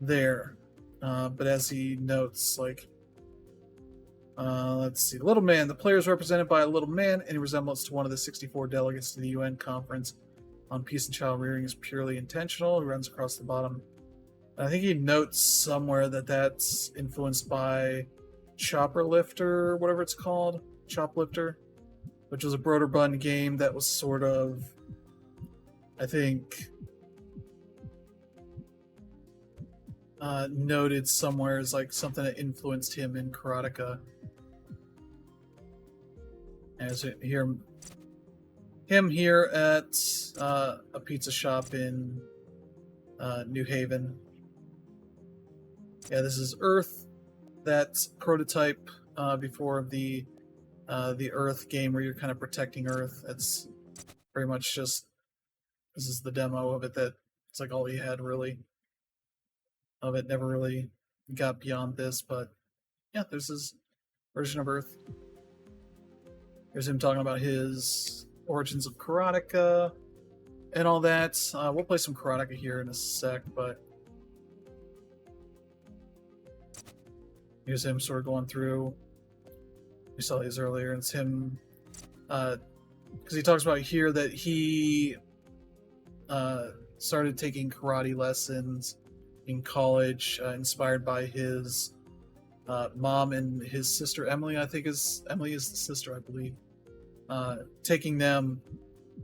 there. But as he notes, let's see. Little man. The player is represented by a little man in resemblance to one of the 64 delegates to the UN conference on peace and child rearing is purely intentional. He runs across the bottom. And I think he notes somewhere that that's influenced by Chopper Lifter, whatever it's called. Choplifter, which was a Broderbund game that was sort of, I think, noted somewhere as like something that influenced him in Karateka. As him here at a pizza shop in New Haven. Yeah, this is Earth. That prototype before the Earth game where you're kind of protecting Earth. That's pretty much just, this is the demo of it. That it's like all he had really of it. Never really got beyond this, but yeah, there's his version of Earth. Here's him talking about his origins of Karateka and all that. We'll play some Karateka here in a sec, but here's him sort of going through. We saw these earlier, and it's him because he talks about here that he started taking karate lessons in college, inspired by his mom and his sister Emily. Emily is the sister, I believe. Taking them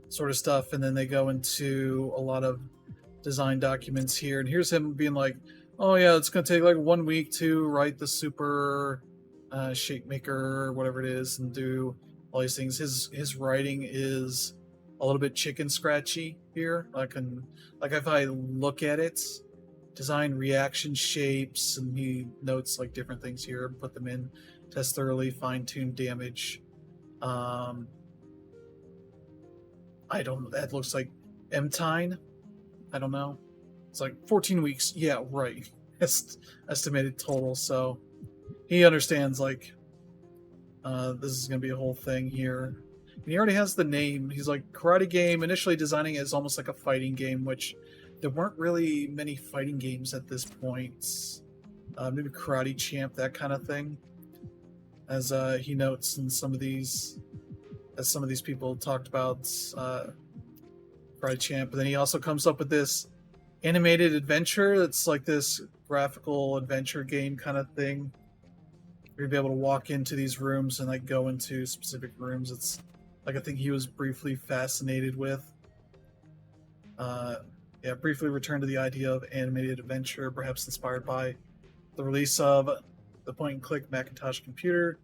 sort of stuff, and then they go into a lot of design documents here. And here's him being like, "Oh yeah, it's gonna take like 1 week to write the super shape maker or whatever it is, and do all these things." His writing is a little bit chicken scratchy here. Like if I look at it, design reaction shapes, and he notes like different things here, put them in, test thoroughly, fine tune damage. I don't know. That looks like M-Tine. I don't know. It's like 14 weeks. Yeah, right. Estimated total. So he understands like this is going to be a whole thing here. And he already has the name. He's like, karate game, initially designing it as almost like a fighting game, which there weren't really many fighting games at this point. Maybe Karate Champ, that kind of thing. As he notes in some of these, as some of these people talked about Karate Champ. But then he also comes up with this animated adventure that's like this graphical adventure game kind of thing. You'll be able to walk into these rooms and like go into specific rooms. It's like a thing he was briefly fascinated with. Briefly returned to the idea of animated adventure, perhaps inspired by the release of the point-and-click Macintosh computer.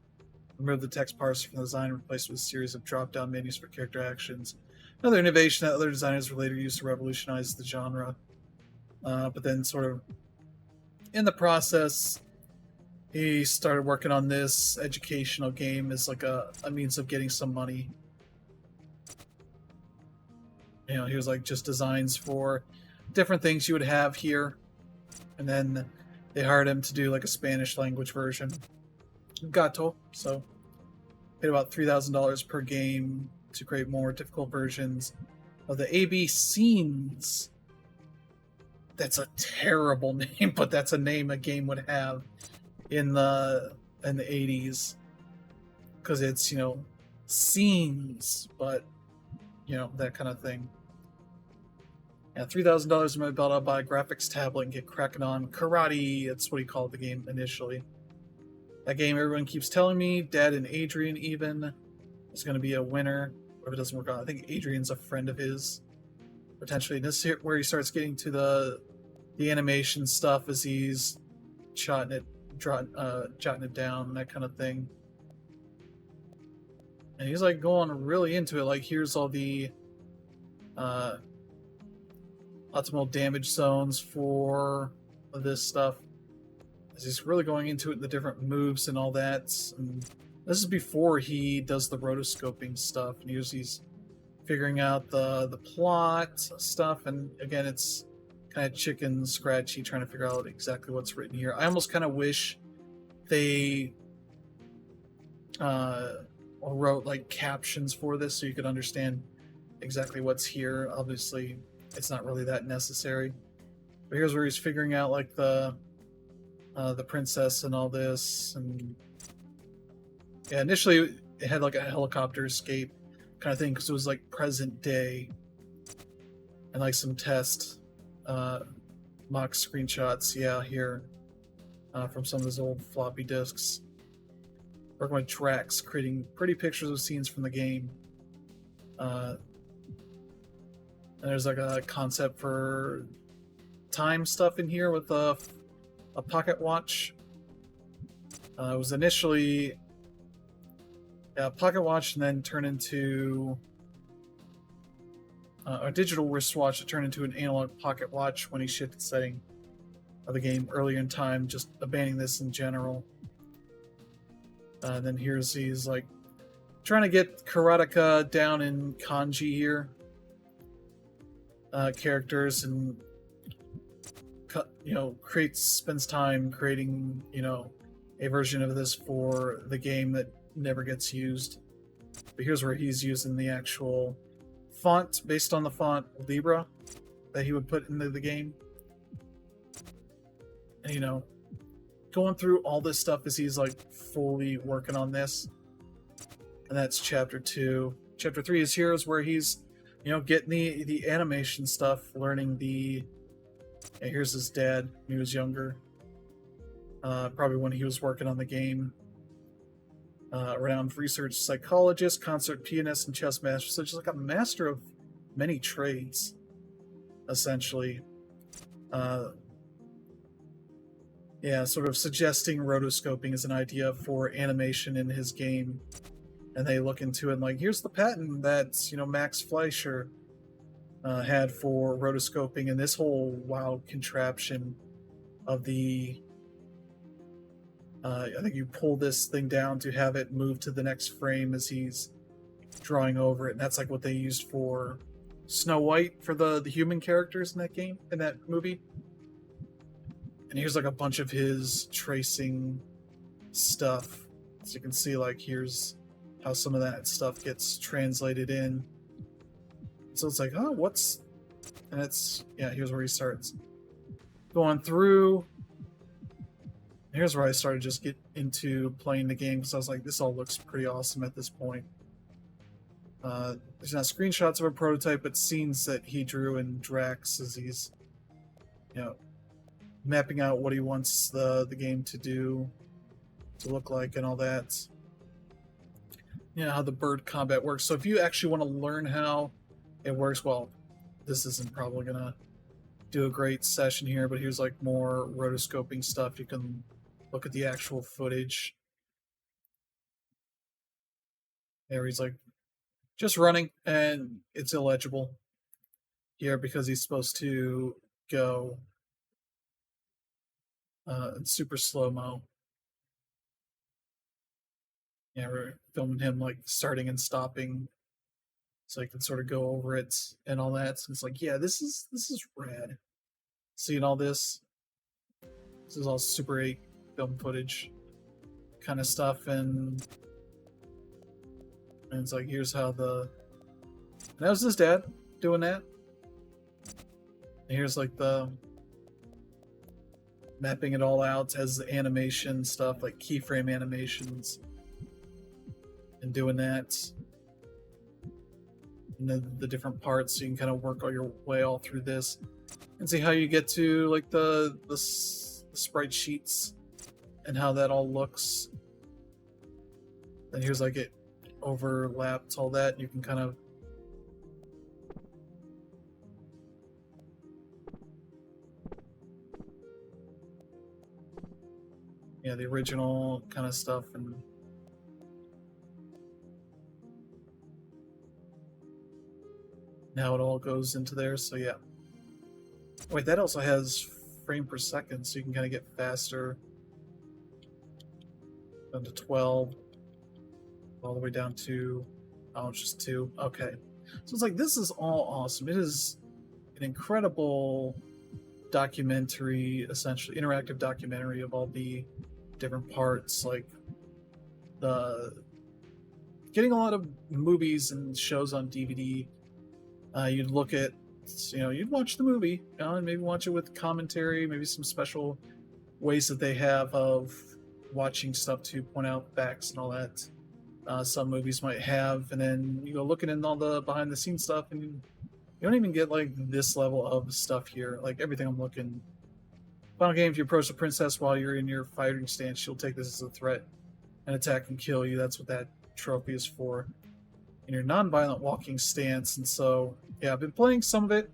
Remove the text parser from the design and replace it with a series of drop-down menus for character actions. Another innovation that other designers were later used to revolutionize the genre. But then sort of in the process, he started working on this educational game as like a means of getting some money. You know, he was like just designs for different things you would have here. And then they hired him to do like a Spanish language version. Gato. So paid about $3,000 per game to create more difficult versions of the AB scenes. That's a terrible name, but that's a name a game would have in the 80s. Because it's, you know, scenes, but you know, that kind of thing. Yeah, $3,000 in my belt. I'll buy a graphics tablet and get cracking on karate. That's what he called the game initially. That game everyone keeps telling me, Dad and Adrian even, is going to be a winner. If it doesn't work out, I think Adrian's a friend of his. Potentially. This is where he starts getting to the animation stuff as he's jotting it down, that kind of thing. And he's like going really into it. Like, here's all the optimal damage zones for this stuff. As he's really going into it, the different moves and all that. And this is before he does the rotoscoping stuff. And he's figuring out the plot stuff. And again, it's kind of chicken scratchy, trying to figure out exactly what's written here. I almost kind of wish they wrote like captions for this so you could understand exactly what's here. Obviously, it's not really that necessary. But here's where he's figuring out like the princess and all this. And yeah, initially it had like a helicopter escape kind of thing because it was like present day, and like some test mock screenshots. Yeah, here from some of his old floppy disks. Working with tracks, creating pretty pictures of scenes from the game. And there's like a concept for time stuff in here with a pocket watch. It was initially a pocket watch and then turned into a digital wristwatch that turned into an analog pocket watch when he shifted setting of the game earlier in time, just abandoning this in general. Then he's like trying to get Karateka down in kanji here. Characters and spends time creating a version of this for the game that never gets used. But here's where he's using the actual font based on the font Libra that he would put into the game. And going through all this stuff as he's like fully working on this. And that's chapter 2. Chapter 3 is Heroes, where he's getting the animation stuff, learning here's his dad when he was younger. Probably when he was working on the game. Renowned research psychologist, concert pianist, and chess master. So just like a master of many trades, essentially. Sort of suggesting rotoscoping as an idea for animation in his game. And they look into it and like, here's the patent that Max Fleischer had for rotoscoping, and this whole wild contraption of the I think you pull this thing down to have it move to the next frame as he's drawing over it, and that's like what they used for Snow White for the human characters in that movie. And here's like a bunch of his tracing stuff, so you can see like here's how some of that stuff gets translated in. So it's like, and it's here's where he starts going through. Here's where I started just get into playing the game, because I was like, this all looks pretty awesome at this point. There's not screenshots of a prototype, but scenes that he drew in Drax as he's mapping out what he wants the game to look like and all that. How the bird combat works. So if you actually want to learn how it works, well, this isn't probably gonna do a great session here, but here's like more rotoscoping stuff. You can look at the actual footage. There he's like just running, and it's illegible here because he's supposed to go in super slow-mo. We're filming him like starting and stopping, so you can sort of go over it and all that. So it's like, this is rad. Seeing all this is all Super 8 film footage kind of stuff, and it's like, here's how and that was his dad doing that. And here's like the mapping it all out as the animation stuff, like keyframe animations, and doing that. And then the different parts, so you can kind of work all your way all through this and see how you get to like the sprite sheets and how that all looks. Then here's like it overlapped all that. You can kind of the original kind of stuff, and now it all goes into there. So wait, that also has frame per second, so you can kind of get faster down to 12 all the way down to it's just 2. Okay, so it's like, this is all awesome. It is an incredible documentary, essentially interactive documentary of all the different parts, like getting a lot of movies and shows on DVD. You'd look at, you'd watch the movie, and maybe watch it with commentary, maybe some special ways that they have of watching stuff to point out facts and all that. Some movies might have, and then you go looking in all the behind the scenes stuff, and you don't even get like this level of stuff here. Like everything I'm looking. Final game, if you approach the princess while you're in your fighting stance, she'll take this as a threat and attack and kill you. That's what that trophy is for. In your non-violent walking stance. And so, I've been playing some of it.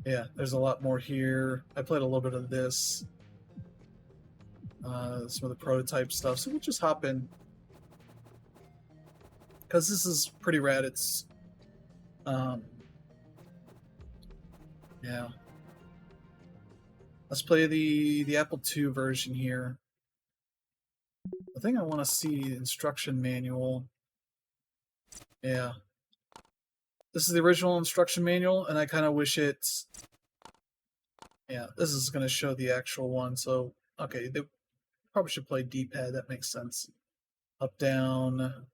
Yeah, there's a lot more here. I played a little bit of this. Some of the prototype stuff. So we'll just hop in. Because this is pretty rad. It's... yeah. Let's play the Apple II version here. The thing I want to see, instruction manual. Yeah. This is the original instruction manual, and I kind of wish it's... yeah, this is going to show the actual one, so... okay, they probably should play D-pad, that makes sense. Up, down...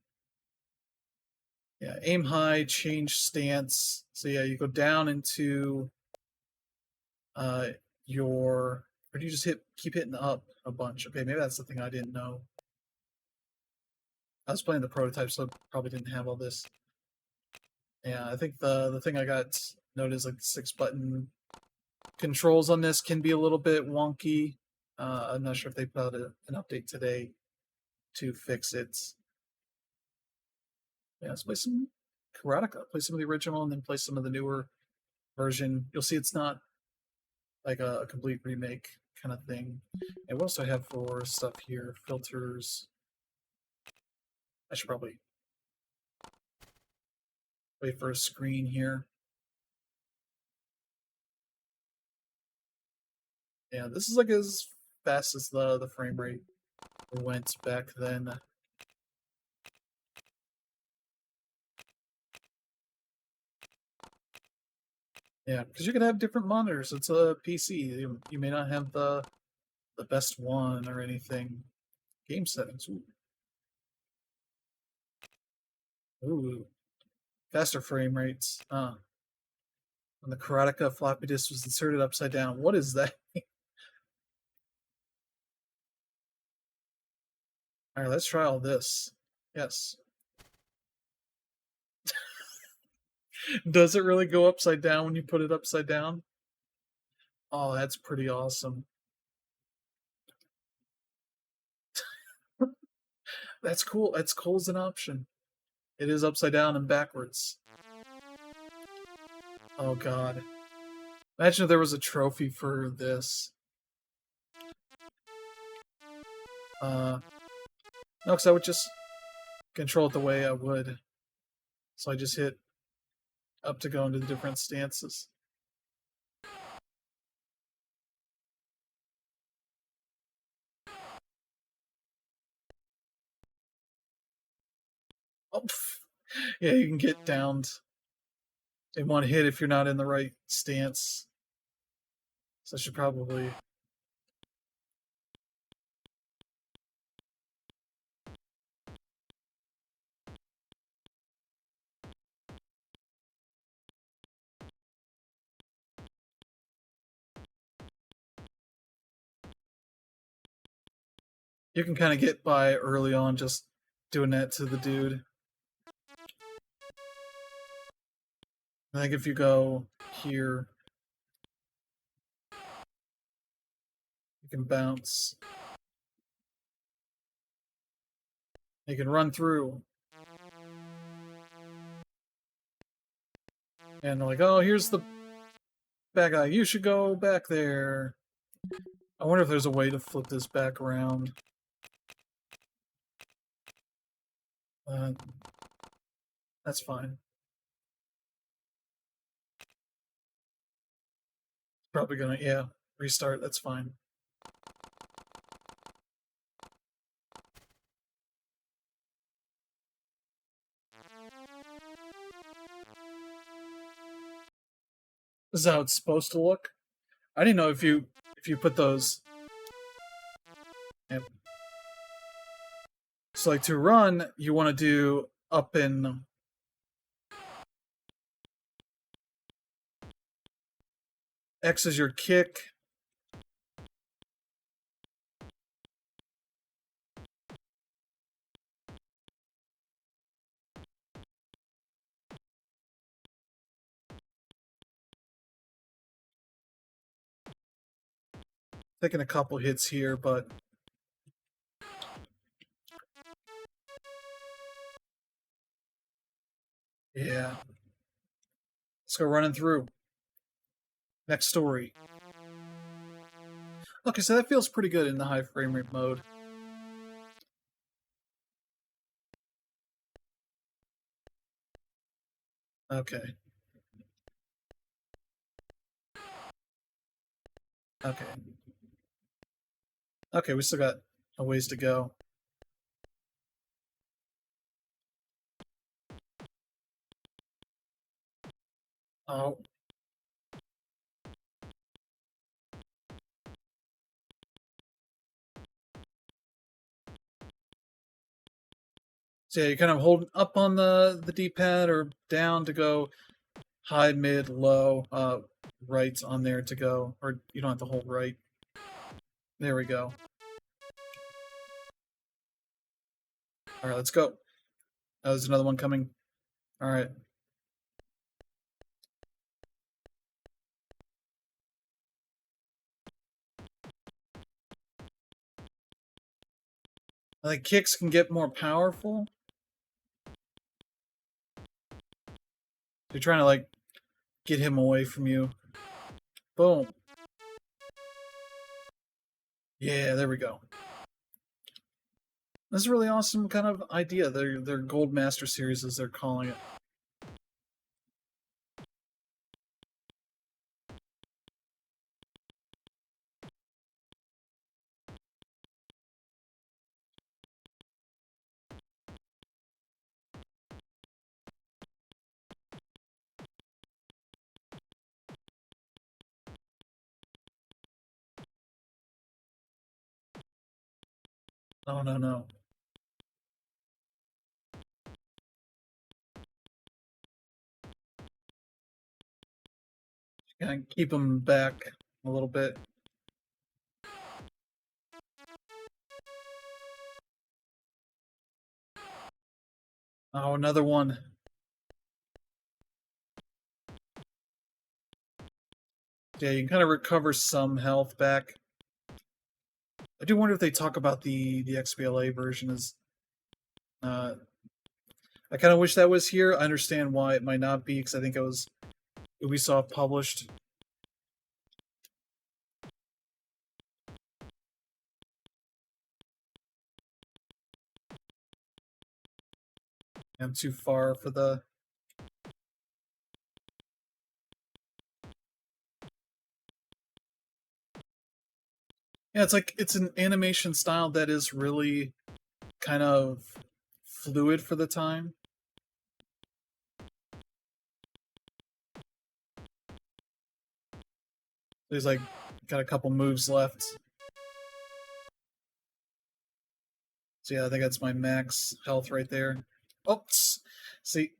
yeah, aim high, change stance. So yeah, you go down into your... or do you just keep hitting up a bunch? Okay, maybe that's the thing I didn't know. I was playing the prototype, so probably didn't have all this. Yeah, I think the thing I got noted is like the 6-button controls on this can be a little bit wonky. I'm not sure if they put out an update today to fix it. Yeah, let's play some Karateka. Play some of the original and then play some of the newer version. You'll see it's not like a complete remake kind of thing. And what else do I have for stuff here? Filters. I should probably wait for a screen here. Yeah, this is like as fast as the frame rate went back then. Yeah, because you can have different monitors. It's a PC. You may not have the best one or anything. Game settings. Ooh. Ooh. Faster frame rates. When the Karateka floppy disk was inserted upside down. What is that? Alright, let's try all this. Yes. Does it really go upside down when you put it upside down? Oh, that's pretty awesome. That's cool. That's cool as an option. It is upside down and backwards. Oh god. Imagine if there was a trophy for this. No, because I would just control it the way I would. So I just hit up to go into the different stances. Oh, yeah, you can get downed in one hit if you're not in the right stance. So I should probably... you can kind of get by early on just doing that to the dude. I think if you go here, you can bounce. You can run through. And they're like, oh, here's the bad guy. You should go back there. I wonder if there's a way to flip this back around. That's fine. Probably gonna, yeah, restart. That's fine. This is how it's supposed to look. I didn't know if you put those. Yep. So like to run, you want to do up and X is your kick. Taking a couple hits here, but yeah. Let's go running through. Next story. Okay, so that feels pretty good in the high frame rate mode. Okay. Okay. Okay, we still got a ways to go. Oh. So yeah, you're kind of holding up on the D-pad or down to go high, mid, low, right on there to go, or you don't have to hold right. There we go. All right, let's go. Oh, there's another one coming. All right. I think kicks can get more powerful. You're trying to like get him away from you. Boom. Yeah, there we go. This is a really awesome kind of idea. Their Gold Master series, as they're calling it. Oh no no. Gotta keep him back a little bit. Oh, another one. Yeah, you can kind of recover some health back. I do wonder if they talk about the XBLA version as. I kind of wish that was here. I understand why it might not be, because I think it was Ubisoft published. I'm too far for the. Yeah, it's like it's an animation style that is really kind of fluid for the time. There's like got a couple moves left. So yeah, I think that's my max health right there. Oops. See.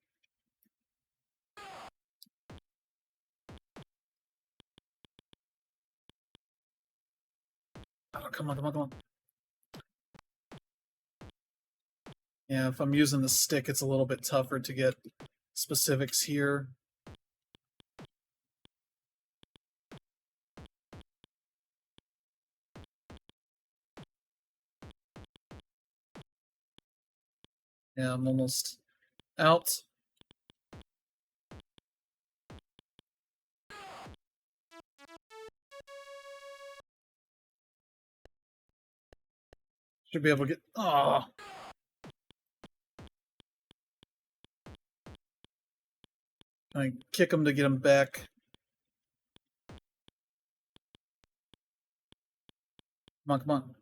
Oh, come on, come on, come on. Yeah, if I'm using the stick, it's a little bit tougher to get specifics here. Yeah, I'm almost out. Should be able to get. Oh. I kick him to get him back. Come on, come on.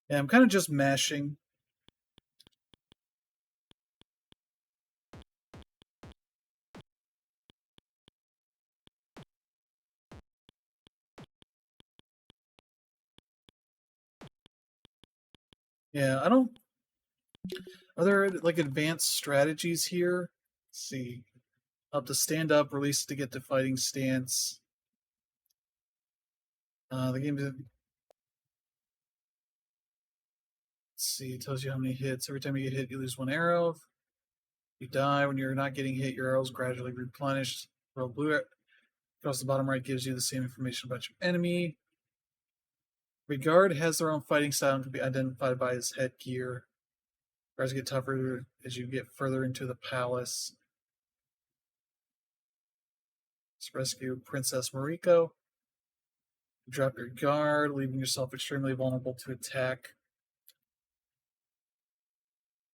Yeah, I'm kind of just mashing. Yeah, I don't. Are there like advanced strategies here? Let's see. Up to stand up, release to get to fighting stance. The game. Let's see. It tells you how many hits. Every time you get hit, you lose one arrow. You die when you're not getting hit. Your arrows gradually replenished. Roll blue across the bottom right gives you the same information about your enemy. Regard has their own fighting style and can be identified by his headgear. Guards get tougher as you get further into the palace. Let's rescue Princess Mariko. Drop your guard, leaving yourself extremely vulnerable to attack.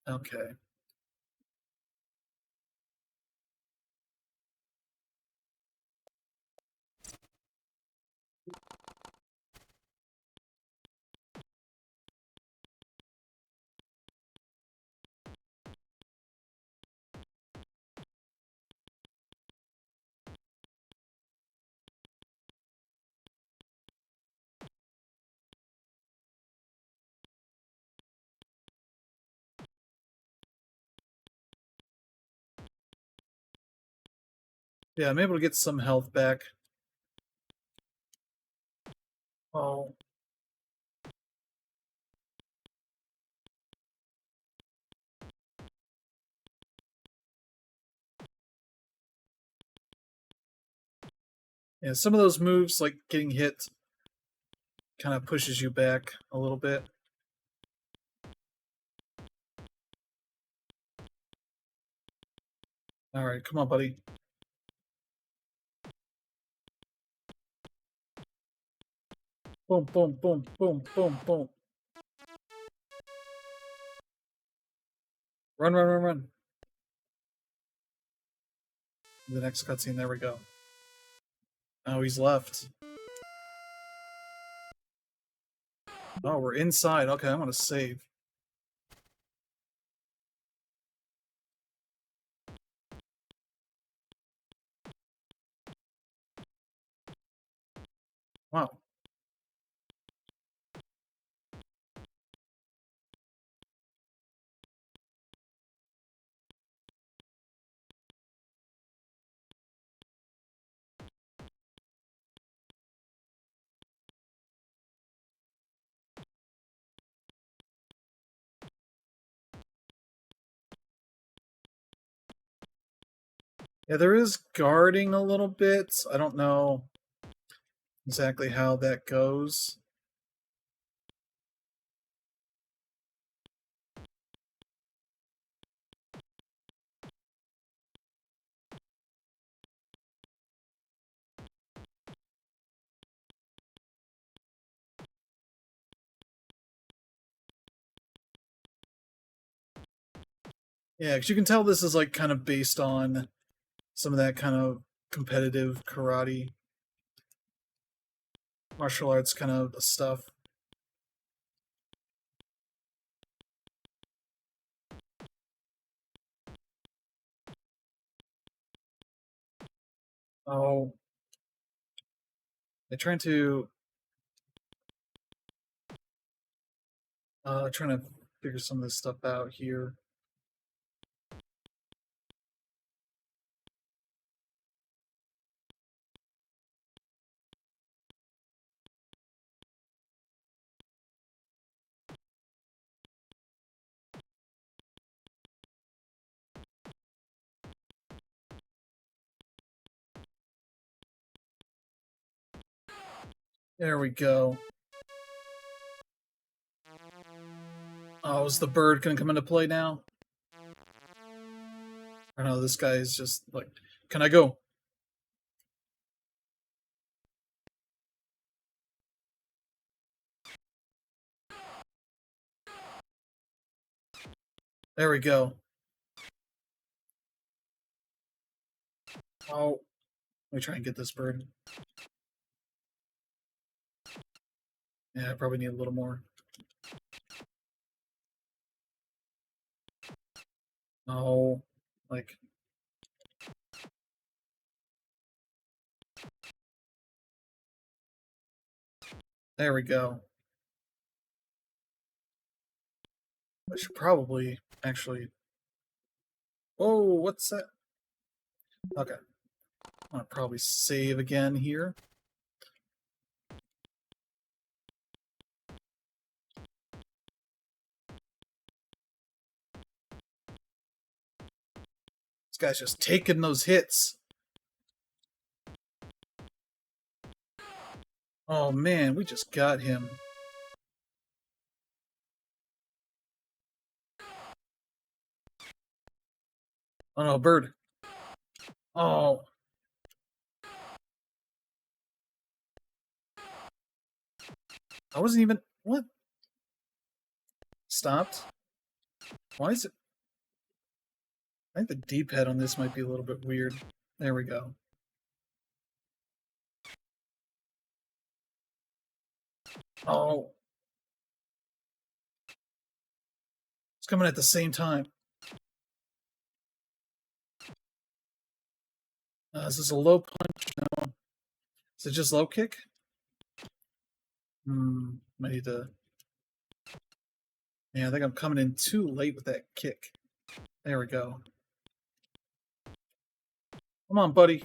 Okay. Yeah, I'm able to get some health back. Oh. Yeah, some of those moves, like getting hit, kind of pushes you back a little bit. Alright, come on, buddy. Boom, boom, boom, boom, boom, boom. Run, run, run, run. The next cutscene, there we go. Oh, he's left. Oh, we're inside. Okay, I'm gonna save. Wow. Yeah, there is guarding a little bit. I don't know exactly how that goes. Yeah, because you can tell this is like kind of based on some of that kind of competitive karate, martial arts kind of stuff. Oh, they're trying to figure some of this stuff out here. There we go. Oh, is the bird gonna come into play now? I don't know, this guy is just like, can I go? There we go. Oh, let me try and get this bird. Yeah, I probably need a little more. Oh, like... There we go. I should probably actually... Whoa, what's that? Okay. I'm gonna probably save again here. This guy's just taking those hits. Oh man, we just got him. Oh no, bird. Oh. I wasn't even... What? Stopped? Why is it... I think the D-pad on this might be a little bit weird. There we go. Oh. It's coming at the same time. Is this a low punch? No. Is it just low kick? I need to... Yeah, I think I'm coming in too late with that kick. There we go. Come on, buddy.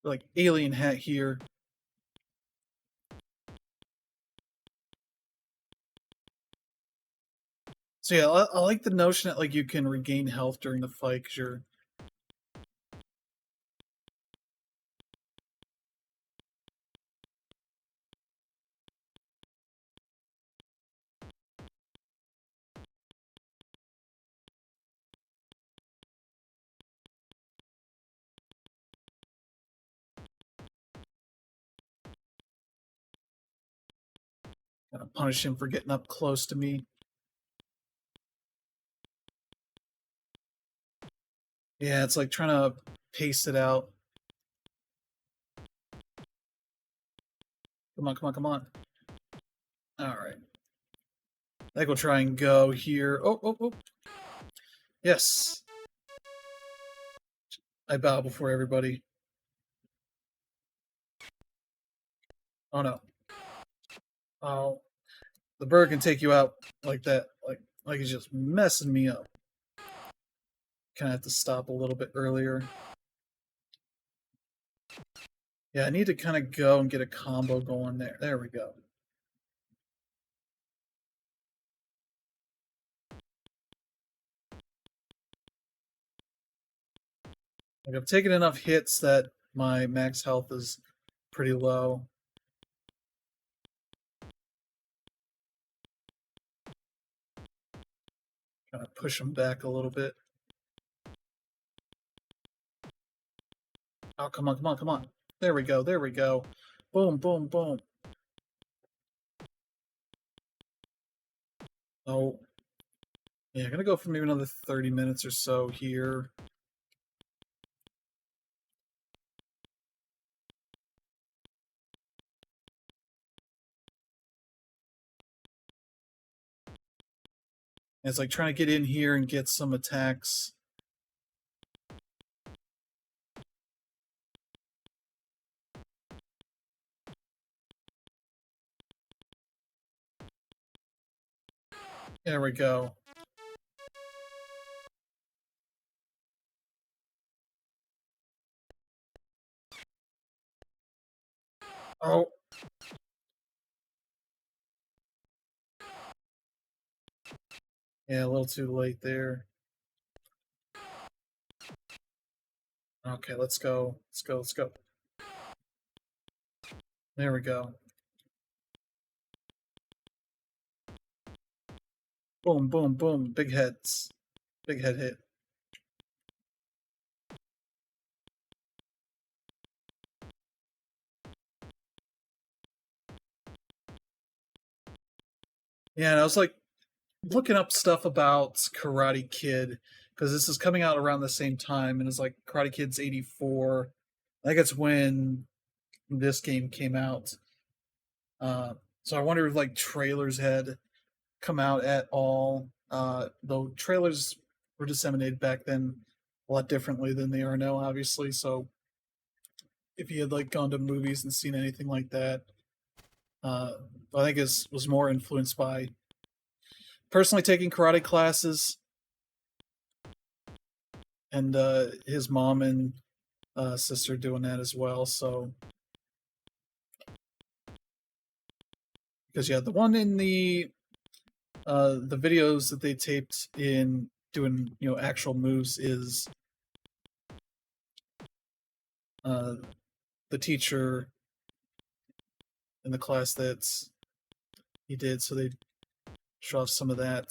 Like alien hat here. So yeah, I like the notion that like you can regain health during the fight because you're... Gotta punish him for getting up close to me. Yeah, it's like trying to pace it out. Come on, come on, come on. Alright. I think we'll try and go here. Oh, oh, oh. Yes. I bow before everybody. Oh no. Oh. The bird can take you out like that. Like he's just messing me up. Kind of have to stop a little bit earlier. Yeah, I need to kind of go and get a combo going there. There we go. Like I've taken enough hits that my max health is pretty low. Kind of push him back a little bit. Oh, come on, come on, come on. There we go, there we go. Boom, boom, boom. Oh. Yeah, I'm gonna go for maybe another 30 minutes or so here. It's like trying to get in here and get some attacks. There we go. Oh. Yeah, a little too late there. Okay, let's go. Let's go, let's go. There we go. Boom, boom, boom. Big heads. Big head hit. Yeah, and I was like looking up stuff about Karate Kid because this is coming out around the same time, and it's like Karate Kid's '84. I think it's when this game came out. So I wonder if like trailers had come out at all. Though trailers were disseminated back then a lot differently than they are now, obviously. So if you had like gone to movies and seen anything like that, I think it was more influenced by personally taking karate classes and his mom and sister doing that as well. So because yeah, the one in the videos that they taped in doing actual moves is the teacher in the class that he did, so they show off some of that.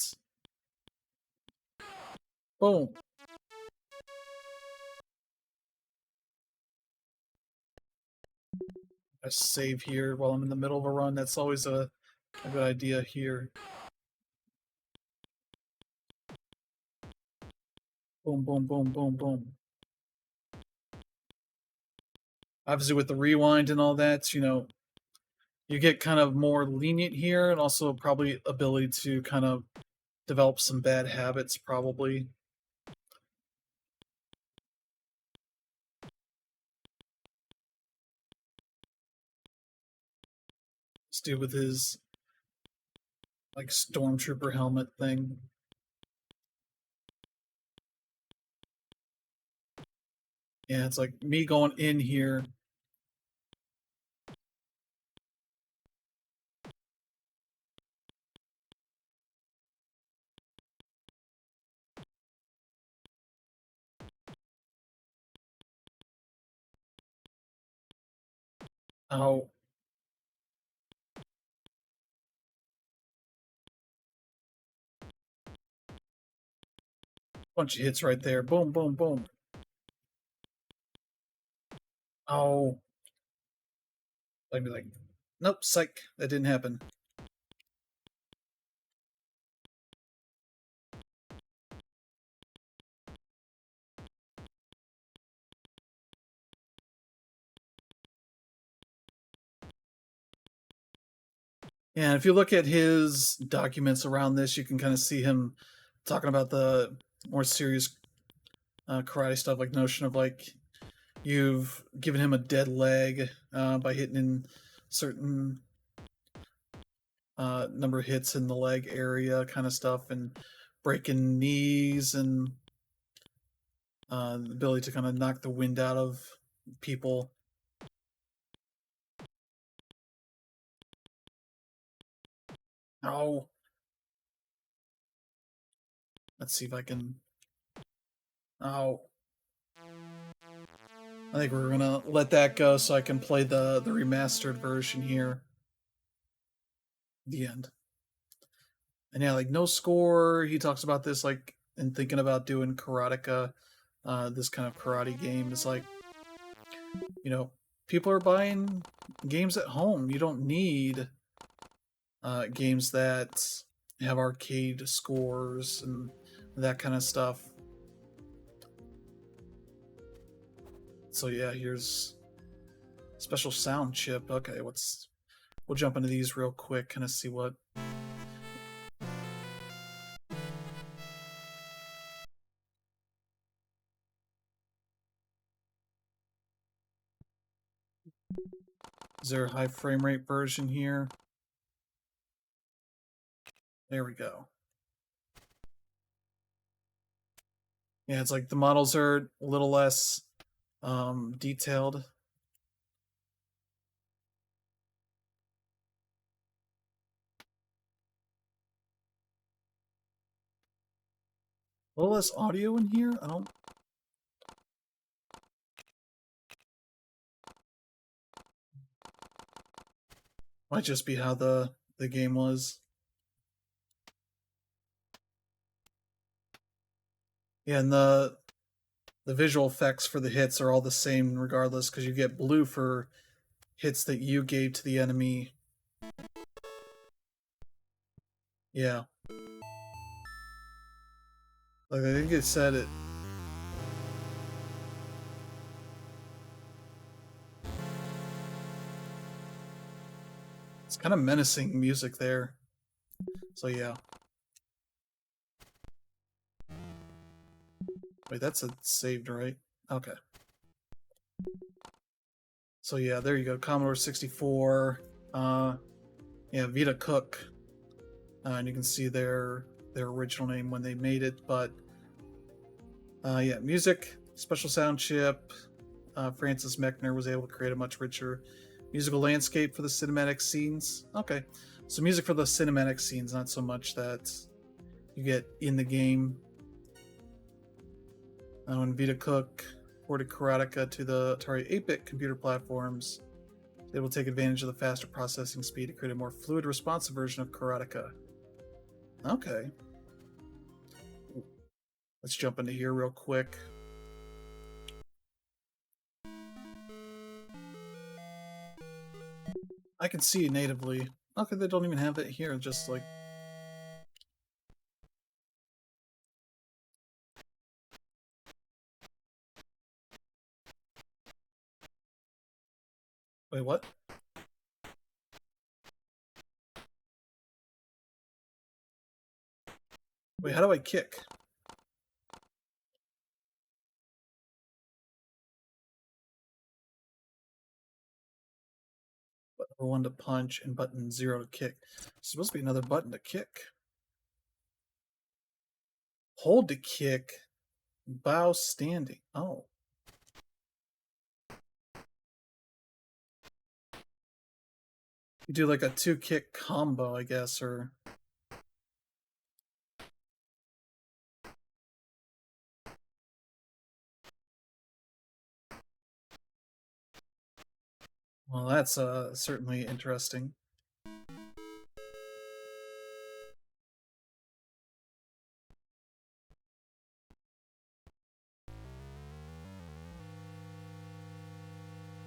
Boom. I save here while I'm in the middle of a run. That's always a good idea here. Boom, boom, boom, boom, boom. Obviously, with the rewind and all that, you get kind of more lenient here, and also probably ability to kind of develop some bad habits, probably. This dude with his like stormtrooper helmet thing. Yeah, it's like me going in here. Oh. Bunch of hits right there. Boom, boom, boom. Oh. I'd be like, nope, psych. That didn't happen. Yeah, if you look at his documents around this, you can kind of see him talking about the more serious karate stuff, like notion of like you've given him a dead leg by hitting in certain number of hits in the leg area, kind of stuff, and breaking knees and the ability to kind of knock the wind out of people. Oh. Let's see if I can. Oh. I think we're gonna let that go so I can play the remastered version here. The end. And yeah, like no score. He talks about this like and thinking about doing Karateka, this kind of karate game is like, people are buying games at home. You don't need games that have arcade scores and that kind of stuff. So yeah, here's special sound chip. Okay, we'll jump into these real quick, kind of see what. Is there a high frame rate version here? There we go. Yeah, it's like the models are a little less detailed. A little less audio in here. I don't. Might just be how the game was. Yeah, and the visual effects for the hits are all the same regardless, because you get blue for hits that you gave to the enemy. Yeah. Like I think it said it. It's kind of menacing music there. So yeah. Wait, that's a saved, right? Okay. So yeah, there you go. Commodore 64. Yeah, Vita Cook. And you can see their original name when they made it, but yeah, music, special sound chip. Francis Mechner was able to create a much richer musical landscape for the cinematic scenes. Okay, so music for the cinematic scenes, not so much that you get in the game. When Vita Cook ported Karateka to the Atari 8-bit computer platforms, they will take advantage of the faster processing speed to create a more fluid, responsive version of Karateka. Okay. Let's jump into here real quick. I can see natively. Okay, they don't even have it here, just like... Wait, what? Wait, how do I kick? Button 1 to punch and button 0 to kick. There's supposed to be another button to kick. Hold to kick. Bow standing. Oh. You do like a 2-kick combo, I guess, or... Well, that's certainly interesting.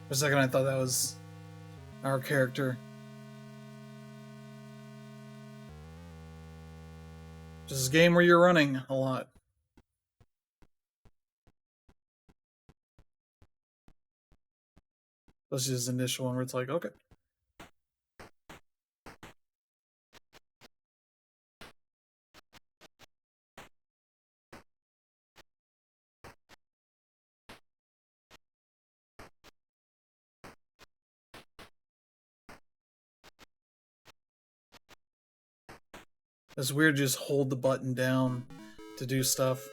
For a second, I thought that was our character. Just a game where you're running a lot. This is the initial one where it's like, okay. It's weird to just hold the button down to do stuff.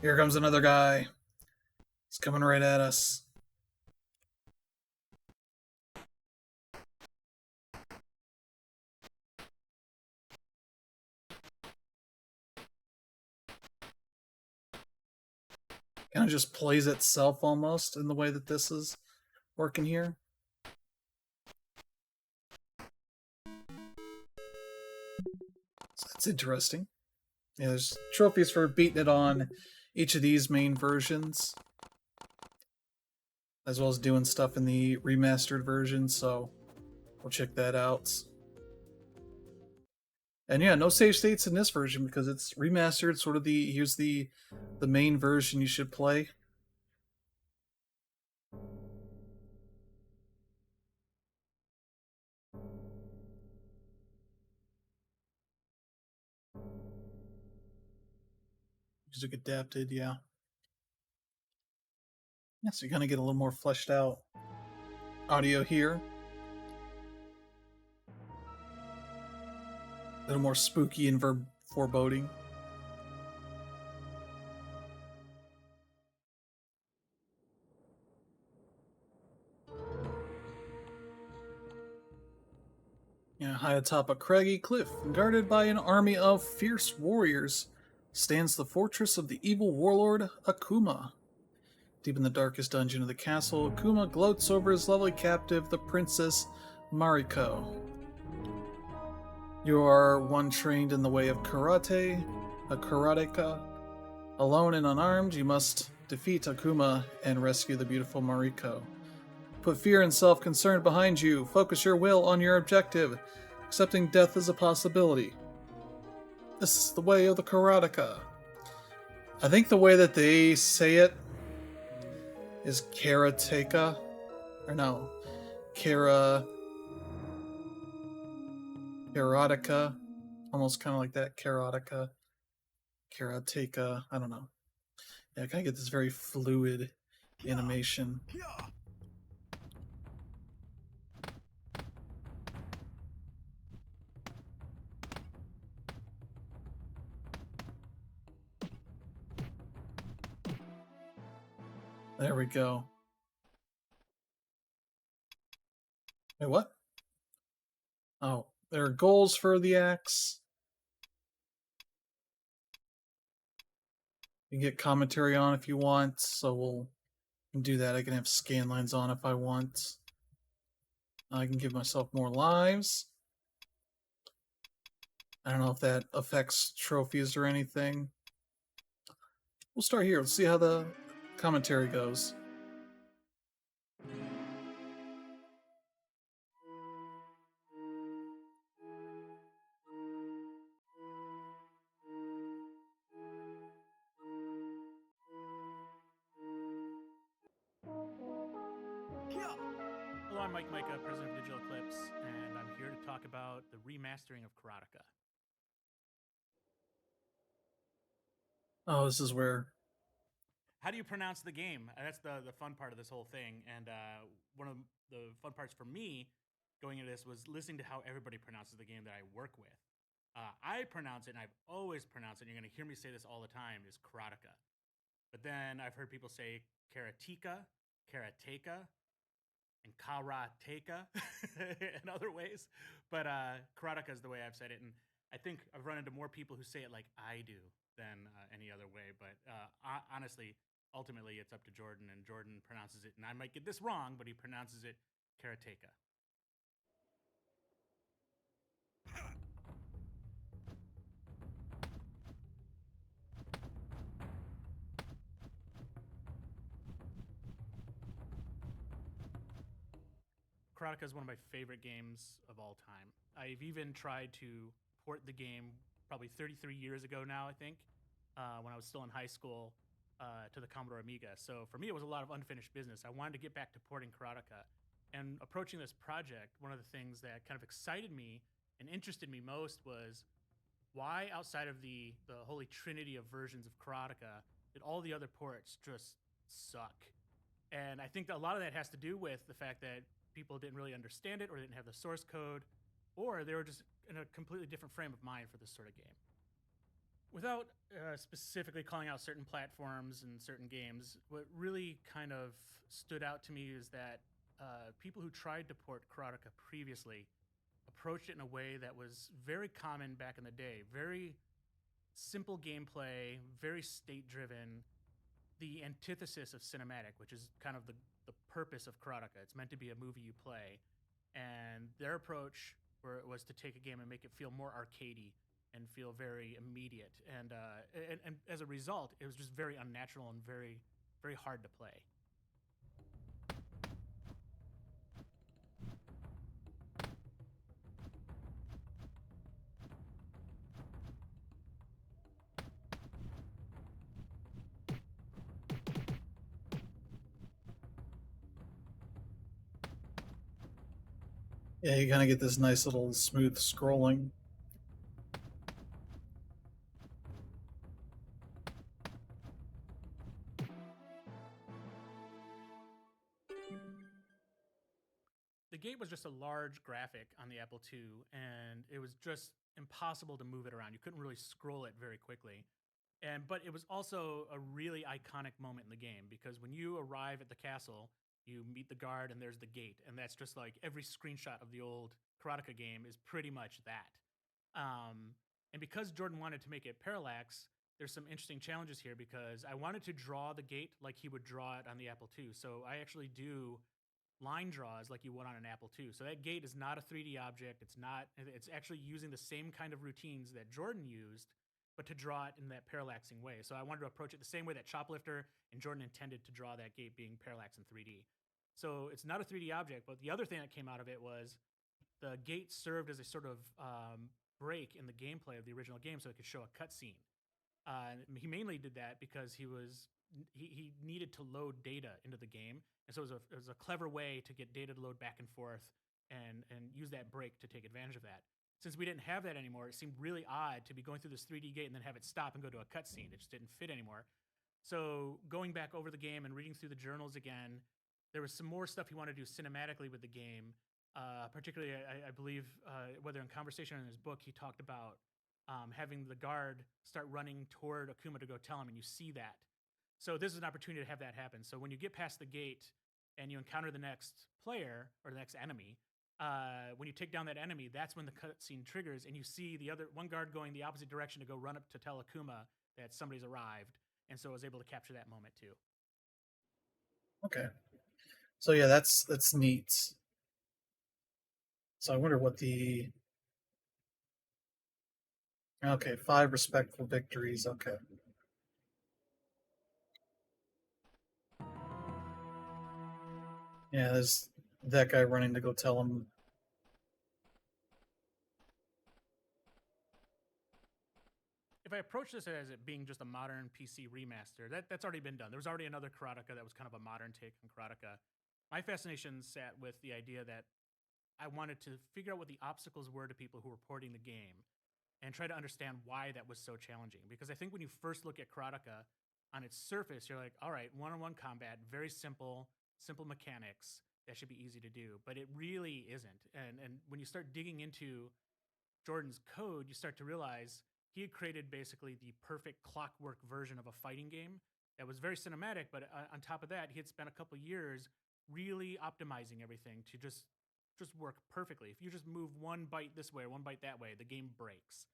Here comes another guy. He's coming right at us. Kind of just plays itself almost in the way that this is working here. So that's interesting. Yeah, there's trophies for beating it on each of these main versions, as well as doing stuff in the remastered version, so we'll check that out. And yeah, no save states in this version because it's remastered, sort of here's the main version you should play. Music adapted, yeah. Yeah, so you kind of get a little more fleshed out audio here. A little more spooky and foreboding. High atop a craggy cliff, guarded by an army of fierce warriors, stands the fortress of the evil warlord Akuma. Deep in the darkest dungeon of the castle, Akuma gloats over his lovely captive, the Princess Mariko. You are one trained in the way of karate, a karateka. Alone and unarmed, you must defeat Akuma and rescue the beautiful Mariko. Put fear and self-concern behind you. Focus your will on your objective, accepting death as a possibility. This is the way of the karateka. I think the way that they say it is karateka. Or no, karateka. Almost kind of like that. Karateka. I don't know. Yeah, I kind of get this very fluid animation. There we go. Wait, what? Oh, there are goals for the axe. You can get commentary on if you want, so we'll do that. I can have scan lines on if I want. I can give myself more lives. I don't know if that affects trophies or anything. We'll start here. Let's see how the commentary goes. Mike Micah, president of Digital Eclipse, and I'm here to talk about the remastering of Karateka. Oh, this is where. How do you pronounce the game? That's the fun part of this whole thing. And one of the fun parts for me going into this was listening to how everybody pronounces the game that I work with. I pronounce it, and I've always pronounced it, and you're going to hear me say this all the time, is Karateka. But then I've heard people say Karateka, Karateka, and Karateka in other ways. But Karateka is the way I've said it. And I think I've run into more people who say it like I do than any other way. But honestly, ultimately, it's up to Jordan, and Jordan pronounces it. And I might get this wrong, but he pronounces it Karateka. Karateka is one of my favorite games of all time. I've even tried to port the game probably 33 years ago now, I think, when I was still in high school, to the Commodore Amiga. So for me, it was a lot of unfinished business. I wanted to get back to porting Karateka. And approaching this project, one of the things that kind of excited me and interested me most was why, outside of the holy trinity of versions of Karateka, did all the other ports just suck? And I think that a lot of that has to do with the fact that people didn't really understand it, or didn't have the source code, or they were just in a completely different frame of mind for this sort of game. Without specifically calling out certain platforms and certain games, what really kind of stood out to me is that people who tried to port Karateka previously approached it in a way that was very common back in the day. Very simple gameplay, very state-driven, the antithesis of cinematic, which is kind of the purpose of Karateka. It's meant to be a movie you play. And their approach was to take a game and make it feel more arcadey and feel very immediate. And as a result, it was just very unnatural and very, very hard to play. Yeah, you kind of get this nice little smooth scrolling. The gate was just a large graphic on the Apple II, and it was just impossible to move it around. You couldn't really scroll it very quickly. But it was also a really iconic moment in the game, because when you arrive at the castle, you meet the guard and there's the gate, and that's just like every screenshot of the old Karateka game is pretty much that. And because Jordan wanted to make it parallax, there's some interesting challenges here, because I wanted to draw the gate like he would draw it on the Apple II. So I actually do line draws like you would on an Apple II. So that gate is not a 3D object. It's actually using the same kind of routines that Jordan used, but to draw it in that parallaxing way. So I wanted to approach it the same way that Choplifter and Jordan intended to draw that gate, being parallax in 3D. So it's not a 3D object, but the other thing that came out of it was the gate served as a sort of break in the gameplay of the original game, so it could show a cutscene. He mainly did that because he needed to load data into the game, and so it was a clever way to get data to load back and forth and use that break to take advantage of that. Since we didn't have that anymore, it seemed really odd to be going through this 3D gate and then have it stop and go to a cutscene. It just didn't fit anymore. So going back over the game and reading through the journals again, there was some more stuff he wanted to do cinematically with the game. Particularly, I believe, whether in conversation or in his book, he talked about having the guard start running toward Akuma to go tell him, and you see that. So this is an opportunity to have that happen. So when you get past the gate and you encounter the next player or the next enemy, when you take down that enemy, that's when the cutscene triggers, and you see the other one guard going the opposite direction to go run up to tell Akuma that somebody's arrived. And so I was able to capture that moment too. Okay. So yeah, that's neat. So I wonder what the... Okay, 5 respectful victories. Okay. Yeah, there's that guy running to go tell him. If I approach this as it being just a modern PC remaster, that's already been done. There was already another Karateka that was kind of a modern take on Karateka. my fascination sat with the idea that I wanted to figure out what the obstacles were to people who were porting the game and try to understand why that was so challenging. Because I think when you first look at Karateka on its surface, you're like, all right, one-on-one combat, very simple mechanics. That should be easy to do, but it really isn't. And when you start digging into Jordan's code, you start to realize he had created basically the perfect clockwork version of a fighting game that was very cinematic, but on top of that, he had spent a couple years really optimizing everything to just work perfectly. If you just move one byte this way or one byte that way, the game breaks.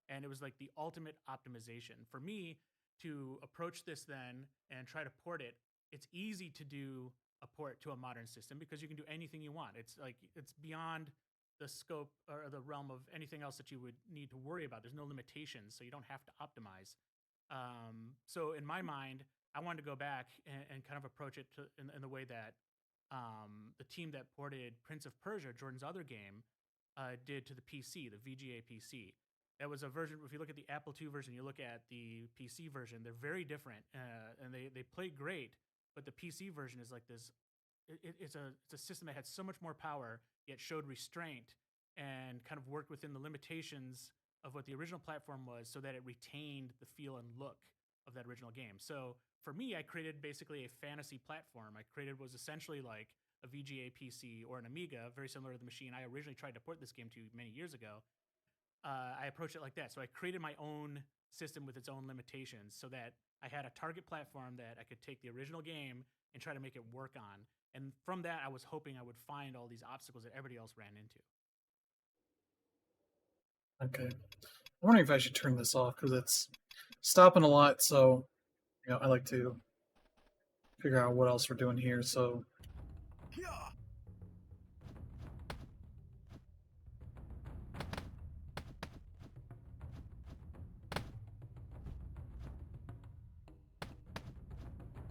And it was like the ultimate optimization. For me to approach this then and try to port it, it's easy to do a port to a modern system because you can do anything you want. It's like it's beyond the scope or the realm of anything else that you would need to worry about. There's no limitations, so you don't have to optimize. So in my mind, I wanted to go back and kind of approach it in the way that the team that ported Prince of Persia, Jordan's other game, did to the PC, the VGA PC. That was a version. If you look at the Apple II version, you look at the PC version, they're very different, and they play great. But the PC version is like this. It's a system that had so much more power, yet showed restraint and kind of worked within the limitations of what the original platform was, so that it retained the feel and look of that original game. So for me, I created basically a fantasy platform. I created was essentially like a VGA PC or an Amiga, very similar to the machine I originally tried to port this game to many years ago. I approached it like that. So I created my own system with its own limitations so that I had a target platform that I could take the original game and try to make it work on. And from that, I was hoping I would find all these obstacles that everybody else ran into. Okay. I'm wondering if I should turn this off because it's stopping a lot. So, I like to figure out what else we're doing here. So,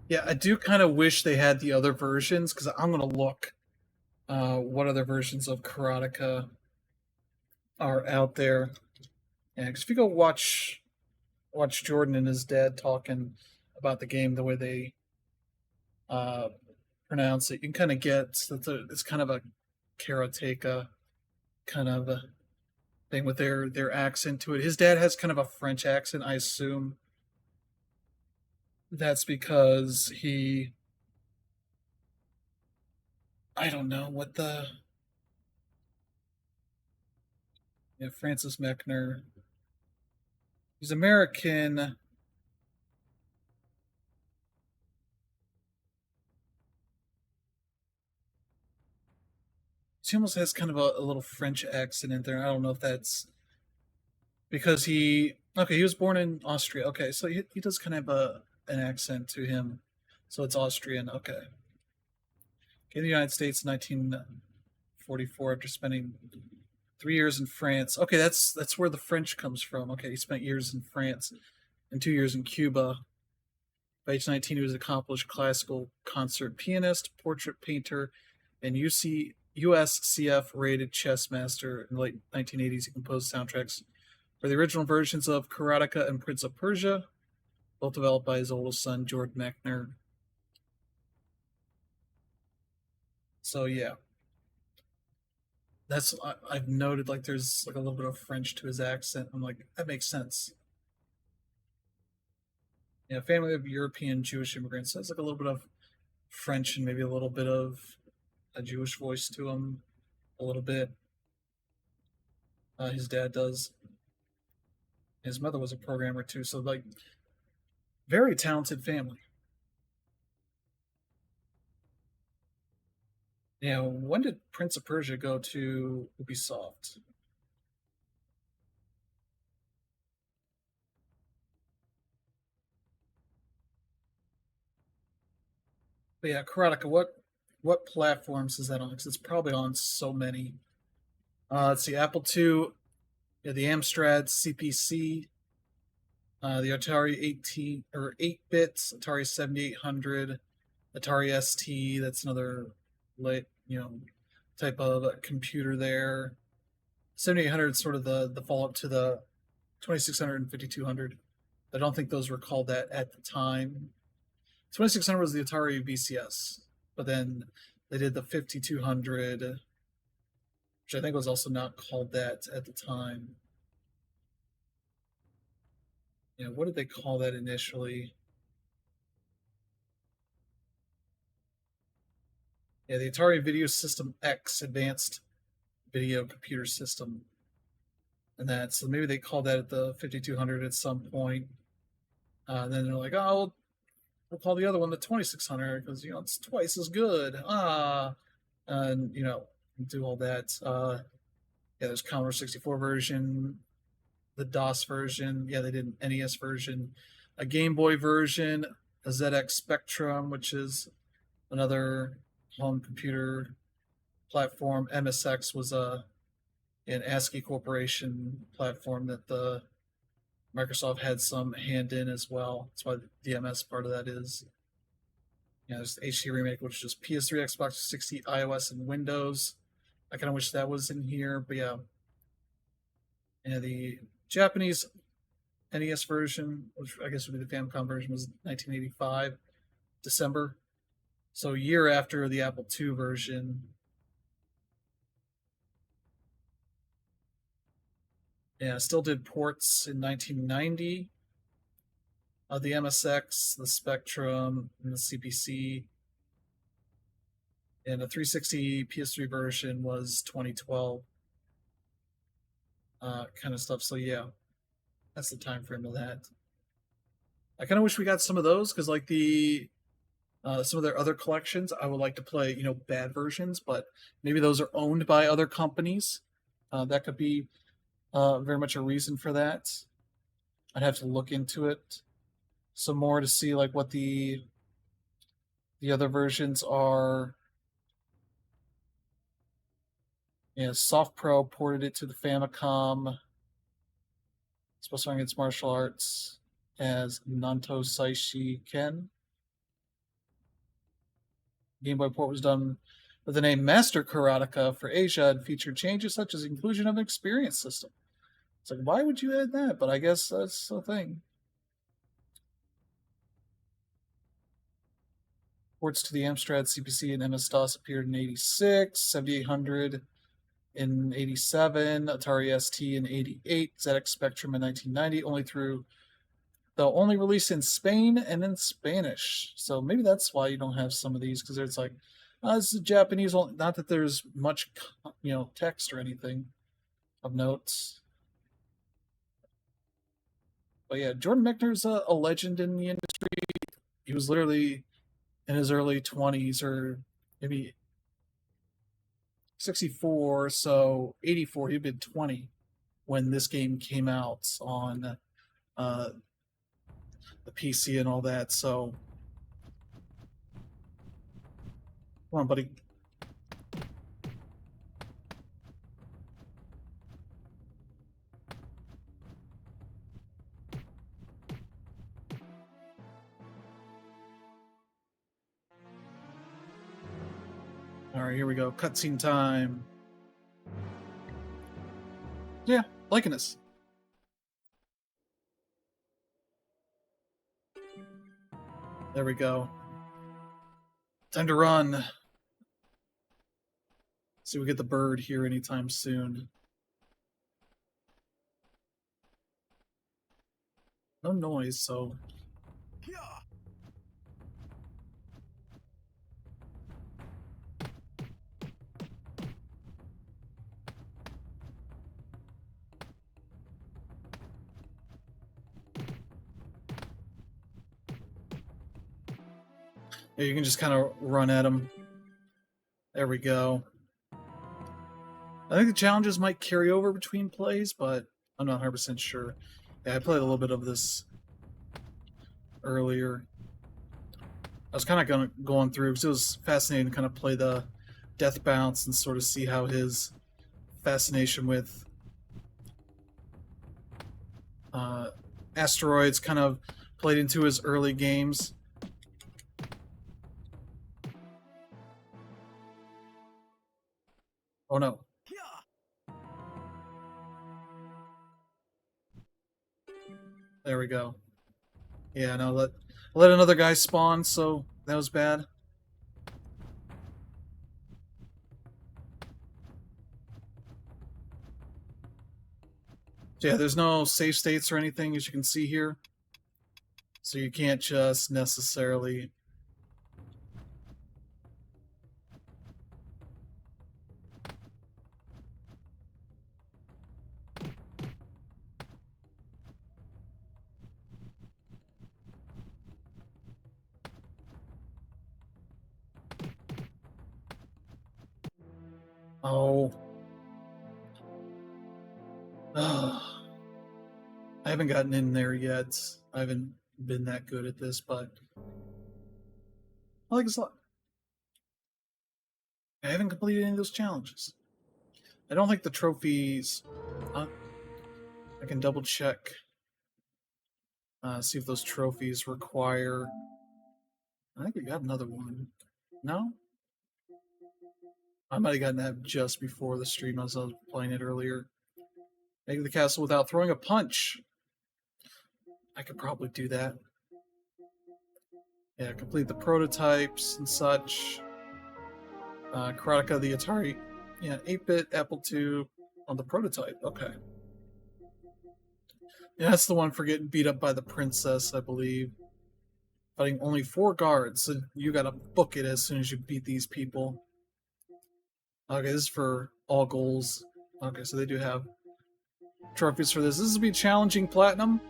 yeah, I do kind of wish they had the other versions because I'm going to look what other versions of Karateka are out there. Yeah, because if you go watch Jordan and his dad talking about the game, the way they pronounce it, you can kind of get that it's kind of a Karateka kind of a thing with their accent to it. His dad has kind of a French accent. I assume that's because I don't know what the Francis Mechner. He's American. He almost has kind of a little French accent in there. I don't know if that's because he was born in Austria. Okay, so he does kind of have an accent to him. So it's Austrian. Okay. In the United States in 1944 after spending 3 years in France. Okay, that's where the French comes from. Okay, he spent years in France and 2 years in Cuba. By age 19, he was an accomplished classical concert pianist, portrait painter, and USCF rated chess master. In the late 1980s, he composed soundtracks for the original versions of Karateka and Prince of Persia, both developed by his oldest son, Jordan Mechner. So yeah, I've noted like there's like a little bit of French to his accent. I'm like, that makes sense. Yeah, family of European Jewish immigrants. So it's like a little bit of French and maybe a little bit of a Jewish voice to him, a little bit. His dad does. His mother was a programmer too, so like very talented family. Yeah, when did Prince of Persia go to Ubisoft? But yeah, Karateka, what platforms is that on? Because it's probably on so many. Let's see, Apple II, yeah, the Amstrad CPC, the Atari 18 or 8 bits, Atari 7800, Atari ST. That's another late, type of computer there. 7800 is sort of the follow up to the 2600 and 5200. I don't think those were called that at the time. 2600 was the Atari VCS, but then They did the 5200, which I think was also not called that at the time. What did they call that initially? Yeah, the Atari Video System X Advanced Video Computer System. And so maybe they called that at the 5200 at some point. Then they're like, oh, we'll call the other one the 2600 because, it's twice as good. And, do all that. There's Commodore 64 version, the DOS version. Yeah, they did an NES version, a Game Boy version, a ZX Spectrum, which is another home computer platform. MSX was an ASCII Corporation platform that the Microsoft had some hand in as well. That's why the MS part of that is. There's the HD Remake, which is PS3, Xbox 360, iOS, and Windows. I kind of wish that was in here, but yeah. The Japanese NES version, which I guess would be the Famicom version, was 1985, December. So a year after the Apple II version. Yeah, still did ports in 1990 of the MSX, the Spectrum, and the CPC. And the 360 PS3 version was 2012 kind of stuff. So yeah, that's the time frame of that. I kind of wish we got some of those because like some of their other collections, I would like to play, bad versions, but maybe those are owned by other companies. That could be very much a reason for that. I'd have to look into it some more to see like what the other versions are. Yeah, Soft Pro ported it to the Famicom. Supposed to run its martial arts as Nanto Saishi Ken. Game Boy port was done with the name Master Karateka for Asia and featured changes such as inclusion of an experience system. It's like, why would you add that? But I guess that's the thing. Ports to the Amstrad CPC and MS-DOS appeared in 86, 7800 in 87, Atari ST in 88, ZX Spectrum in 1990, they'll only release in Spain and in Spanish. So maybe that's why you don't have some of these, because it's like, this is Japanese, not that there's much, text or anything of notes. But yeah, Jordan Mechner's a legend in the industry. He was literally in his early 20s, or maybe 64, so 84, he'd been 20 when this game came out on the PC and all that. So come on, buddy. All right, here we go. Cutscene time. Yeah, liking this. There we go. Time to run. See, we get the bird here anytime soon. No noise, so. Yeah, you can just kind of run at them. There we go. I think the challenges might carry over between plays, but I'm not 100% sure. Yeah, I played a little bit of this earlier. I was kind of going through because it was fascinating to kind of play the death bounce and sort of see how his fascination with asteroids kind of played into his early games. Oh no. There we go. Yeah, no, let another guy spawn, so that was bad. So yeah, there's no save states or anything, as you can see here. So you can't just necessarily... Oh. I haven't gotten in there yet. I haven't been that good at this, but I haven't completed any of those challenges. I don't think the trophies... I can double check. See if those trophies require... I think we got another one. No? I might have gotten that just before the stream as I was playing it earlier. Make the castle without throwing a punch. I could probably do that. Yeah, complete the prototypes and such. Karateka, the Atari, 8-bit Apple II on the prototype. Okay. Yeah, that's the one for getting beat up by the princess, I believe. Fighting only 4 guards, so you gotta book it as soon as you beat these people. Okay, this is for all goals. Okay, so they do have trophies for this. This will be challenging platinum.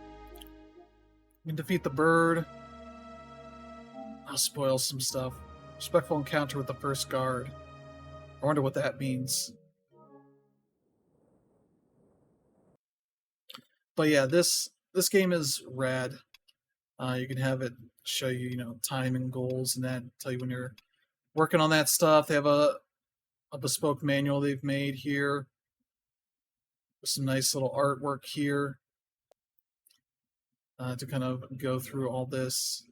You can defeat the bird. I'll spoil some stuff. Respectful encounter with the first guard. I wonder what that means. But yeah, this game is rad. You can have it show you, time and goals and that, tell you when you're working on that stuff. They have a bespoke manual they've made here. With some nice little artwork here. To kind of go through all this.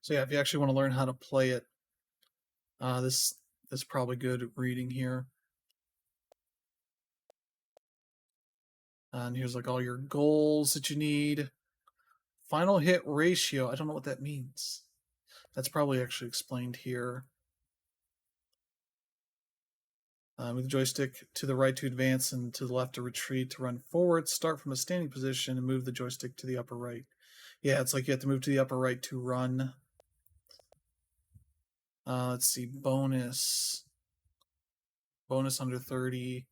So yeah, if you actually want to learn how to play it, this is probably good reading here. And here's like all your goals that you need. Final hit ratio. I don't know what that means. That's probably actually explained here. With the joystick to the right to advance and to the left to retreat, to run forward, start from a standing position and move the joystick to the upper right. Yeah, it's like you have to move to the upper right to run. Let's see, bonus. Bonus under 30.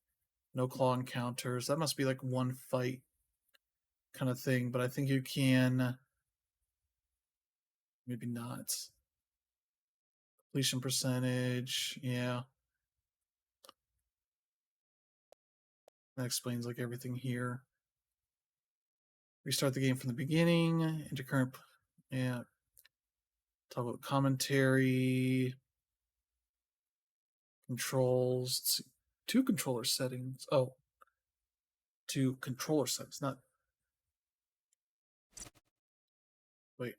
No claw encounters. That must be like one fight kind of thing, but I think you can... Maybe not. Completion percentage, yeah. That explains like everything here. Restart the game from the beginning. Enter current, yeah. Talk about commentary. Controls. Let's see. 2 controller settings. Oh. 2 controller settings, not... Wait.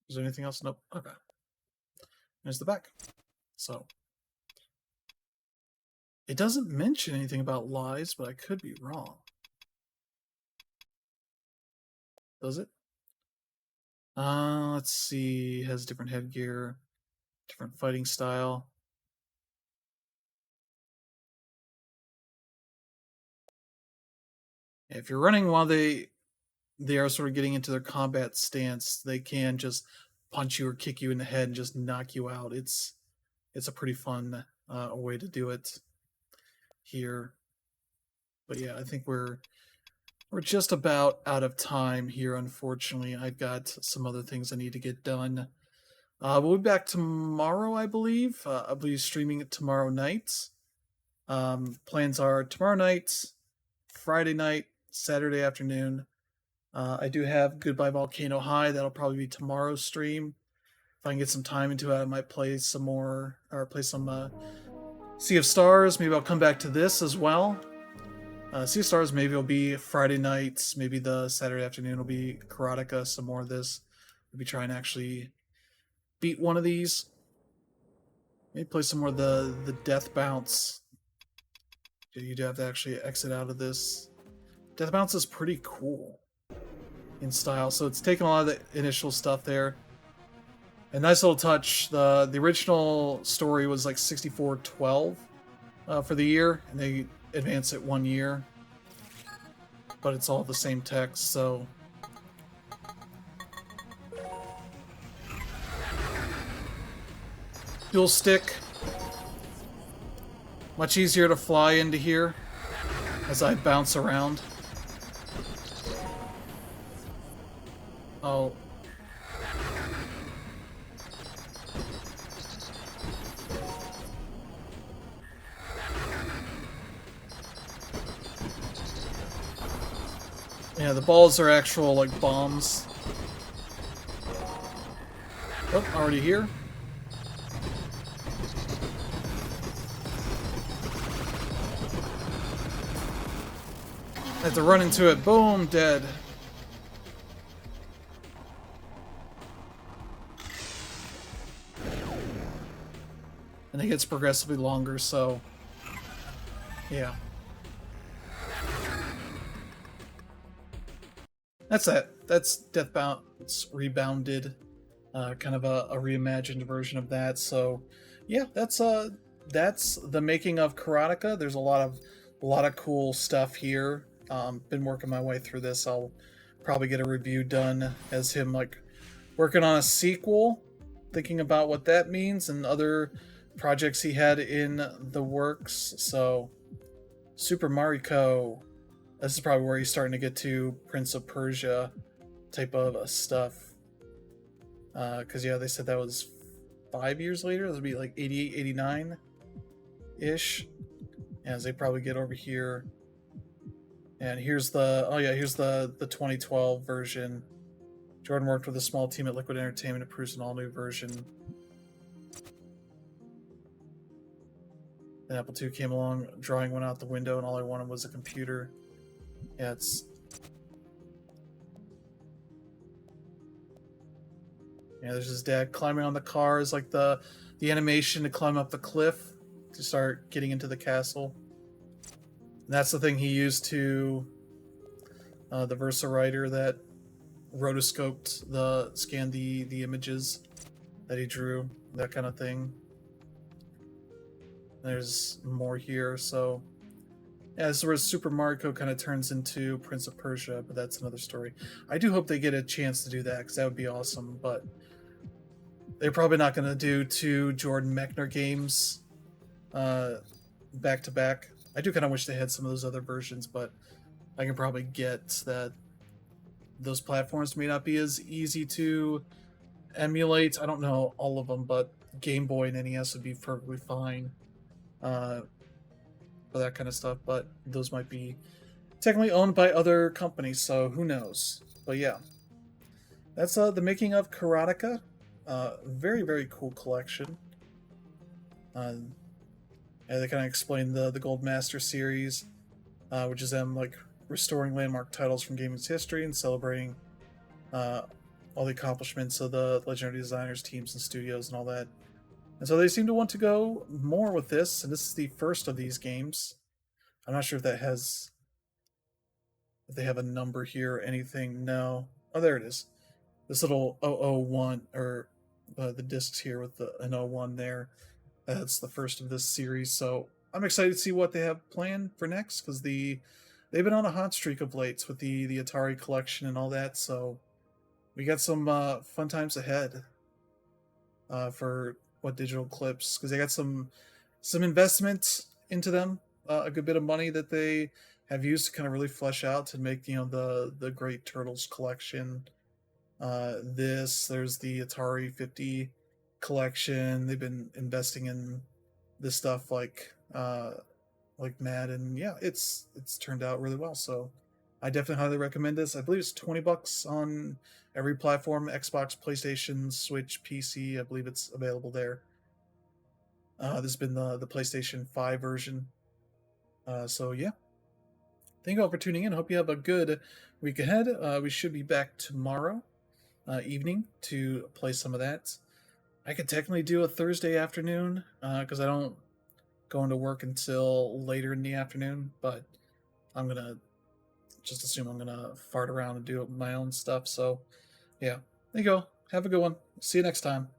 Is there anything else? Nope. Okay. There's the back. So. It doesn't mention anything about lies, but I could be wrong. Does it? Let's see. It has different headgear, different fighting style. If you're running while they are sort of getting into their combat stance, they can just punch you or kick you in the head and just knock you out. It's a pretty fun way to do it here. But yeah, I think we're just about out of time here, unfortunately. I've got some other things I need to get done. We'll be back tomorrow, I believe. I'll be streaming it tomorrow night. Plans are tomorrow night, Friday night, Saturday afternoon. I do have Goodbye Volcano High. That'll probably be tomorrow's stream. If I can get some time into it, I might play some more, or play some Sea of Stars. Maybe I'll come back to this as well. Sea of Stars maybe will be Friday nights. Maybe the Saturday afternoon will be Karateka, some more of this. Maybe try and actually beat one of these. Maybe play some more of the Death Bounce. You do have to actually exit out of this. Death Bounce is pretty cool in style, so it's taken a lot of the initial stuff there. A nice little touch. The original story was like 6412 for the year, and they advanced it 1 year. but it's all the same text, so. Dual stick. Much easier to fly into here as I bounce around. Oh. Yeah, the balls are actual, like, bombs. Oh, already here. I have to run into it. Boom, dead. And it gets progressively longer, so yeah. That's that. That's Deathbound's Rebounded, kind of a reimagined version of that. So yeah, that's the making of Karateka. There's a lot of cool stuff here. Been working my way through this. I'll probably get a review done as him like working on a sequel, thinking about what that means and other projects he had in the works. So Super Mario. This is probably where he's starting to get to Prince of Persia type of stuff. Because yeah, they said that was 5 years later. This would be like 88, 89 ish. As they probably get over here. And here's here's the 2012 version. Jordan worked with a small team at Liquid Entertainment to produce an all-new version. Then Apple II came along, drawing went out the window, and all I wanted was a computer. Yeah, it's... Yeah, there's his dad climbing on the cars, like the animation to climb up the cliff to start getting into the castle. And that's the thing he used to... the Versa writer that rotoscoped scanned the images that he drew, that kind of thing. There's more here, so yeah, this is where Super Mario kind of turns into Prince of Persia, but that's another story. I do hope they get a chance to do that, because that would be awesome, but they're probably not going to do 2 Jordan Mechner games back to back. I do kind of wish they had some of those other versions, but I can probably get that those platforms may not be as easy to emulate. I don't know all of them, but Game Boy and NES would be perfectly fine for that kind of stuff. But those might be technically owned by other companies, so who knows? But yeah, that's the making of Karateka. Very, very cool collection. And they kind of explain the Gold Master series, which is them like restoring landmark titles from gaming's history and celebrating all the accomplishments of the legendary designers, teams, and studios, and all that. And so they seem to want to go more with this, and this is the first of these games. I'm not sure if they have a number here or anything. No. Oh, there it is. This little 001, or the discs here with an 01 there. That's the first of this series, so I'm excited to see what they have planned for next, because they've been on a hot streak of late with the Atari collection and all that, so we got some fun times ahead for what Digital Clips, because they got some investment into them, a good bit of money that they have used to kind of really flesh out and make the Great Turtles collection. There's the Atari 50 collection. They've been investing in this stuff like mad, and yeah, it's turned out really well. So I definitely highly recommend this. I believe it's $20 on every platform: Xbox, PlayStation, Switch, PC. I believe it's available there. This has been the PlayStation 5 version. So yeah, thank you all for tuning in. Hope you have a good week ahead. We should be back tomorrow evening to play some of that. I could technically do a Thursday afternoon because I don't go into work until later in the afternoon, but I'm gonna just assume I'm gonna fart around and do my own stuff. So yeah, there you go. Have a good one. See you next time.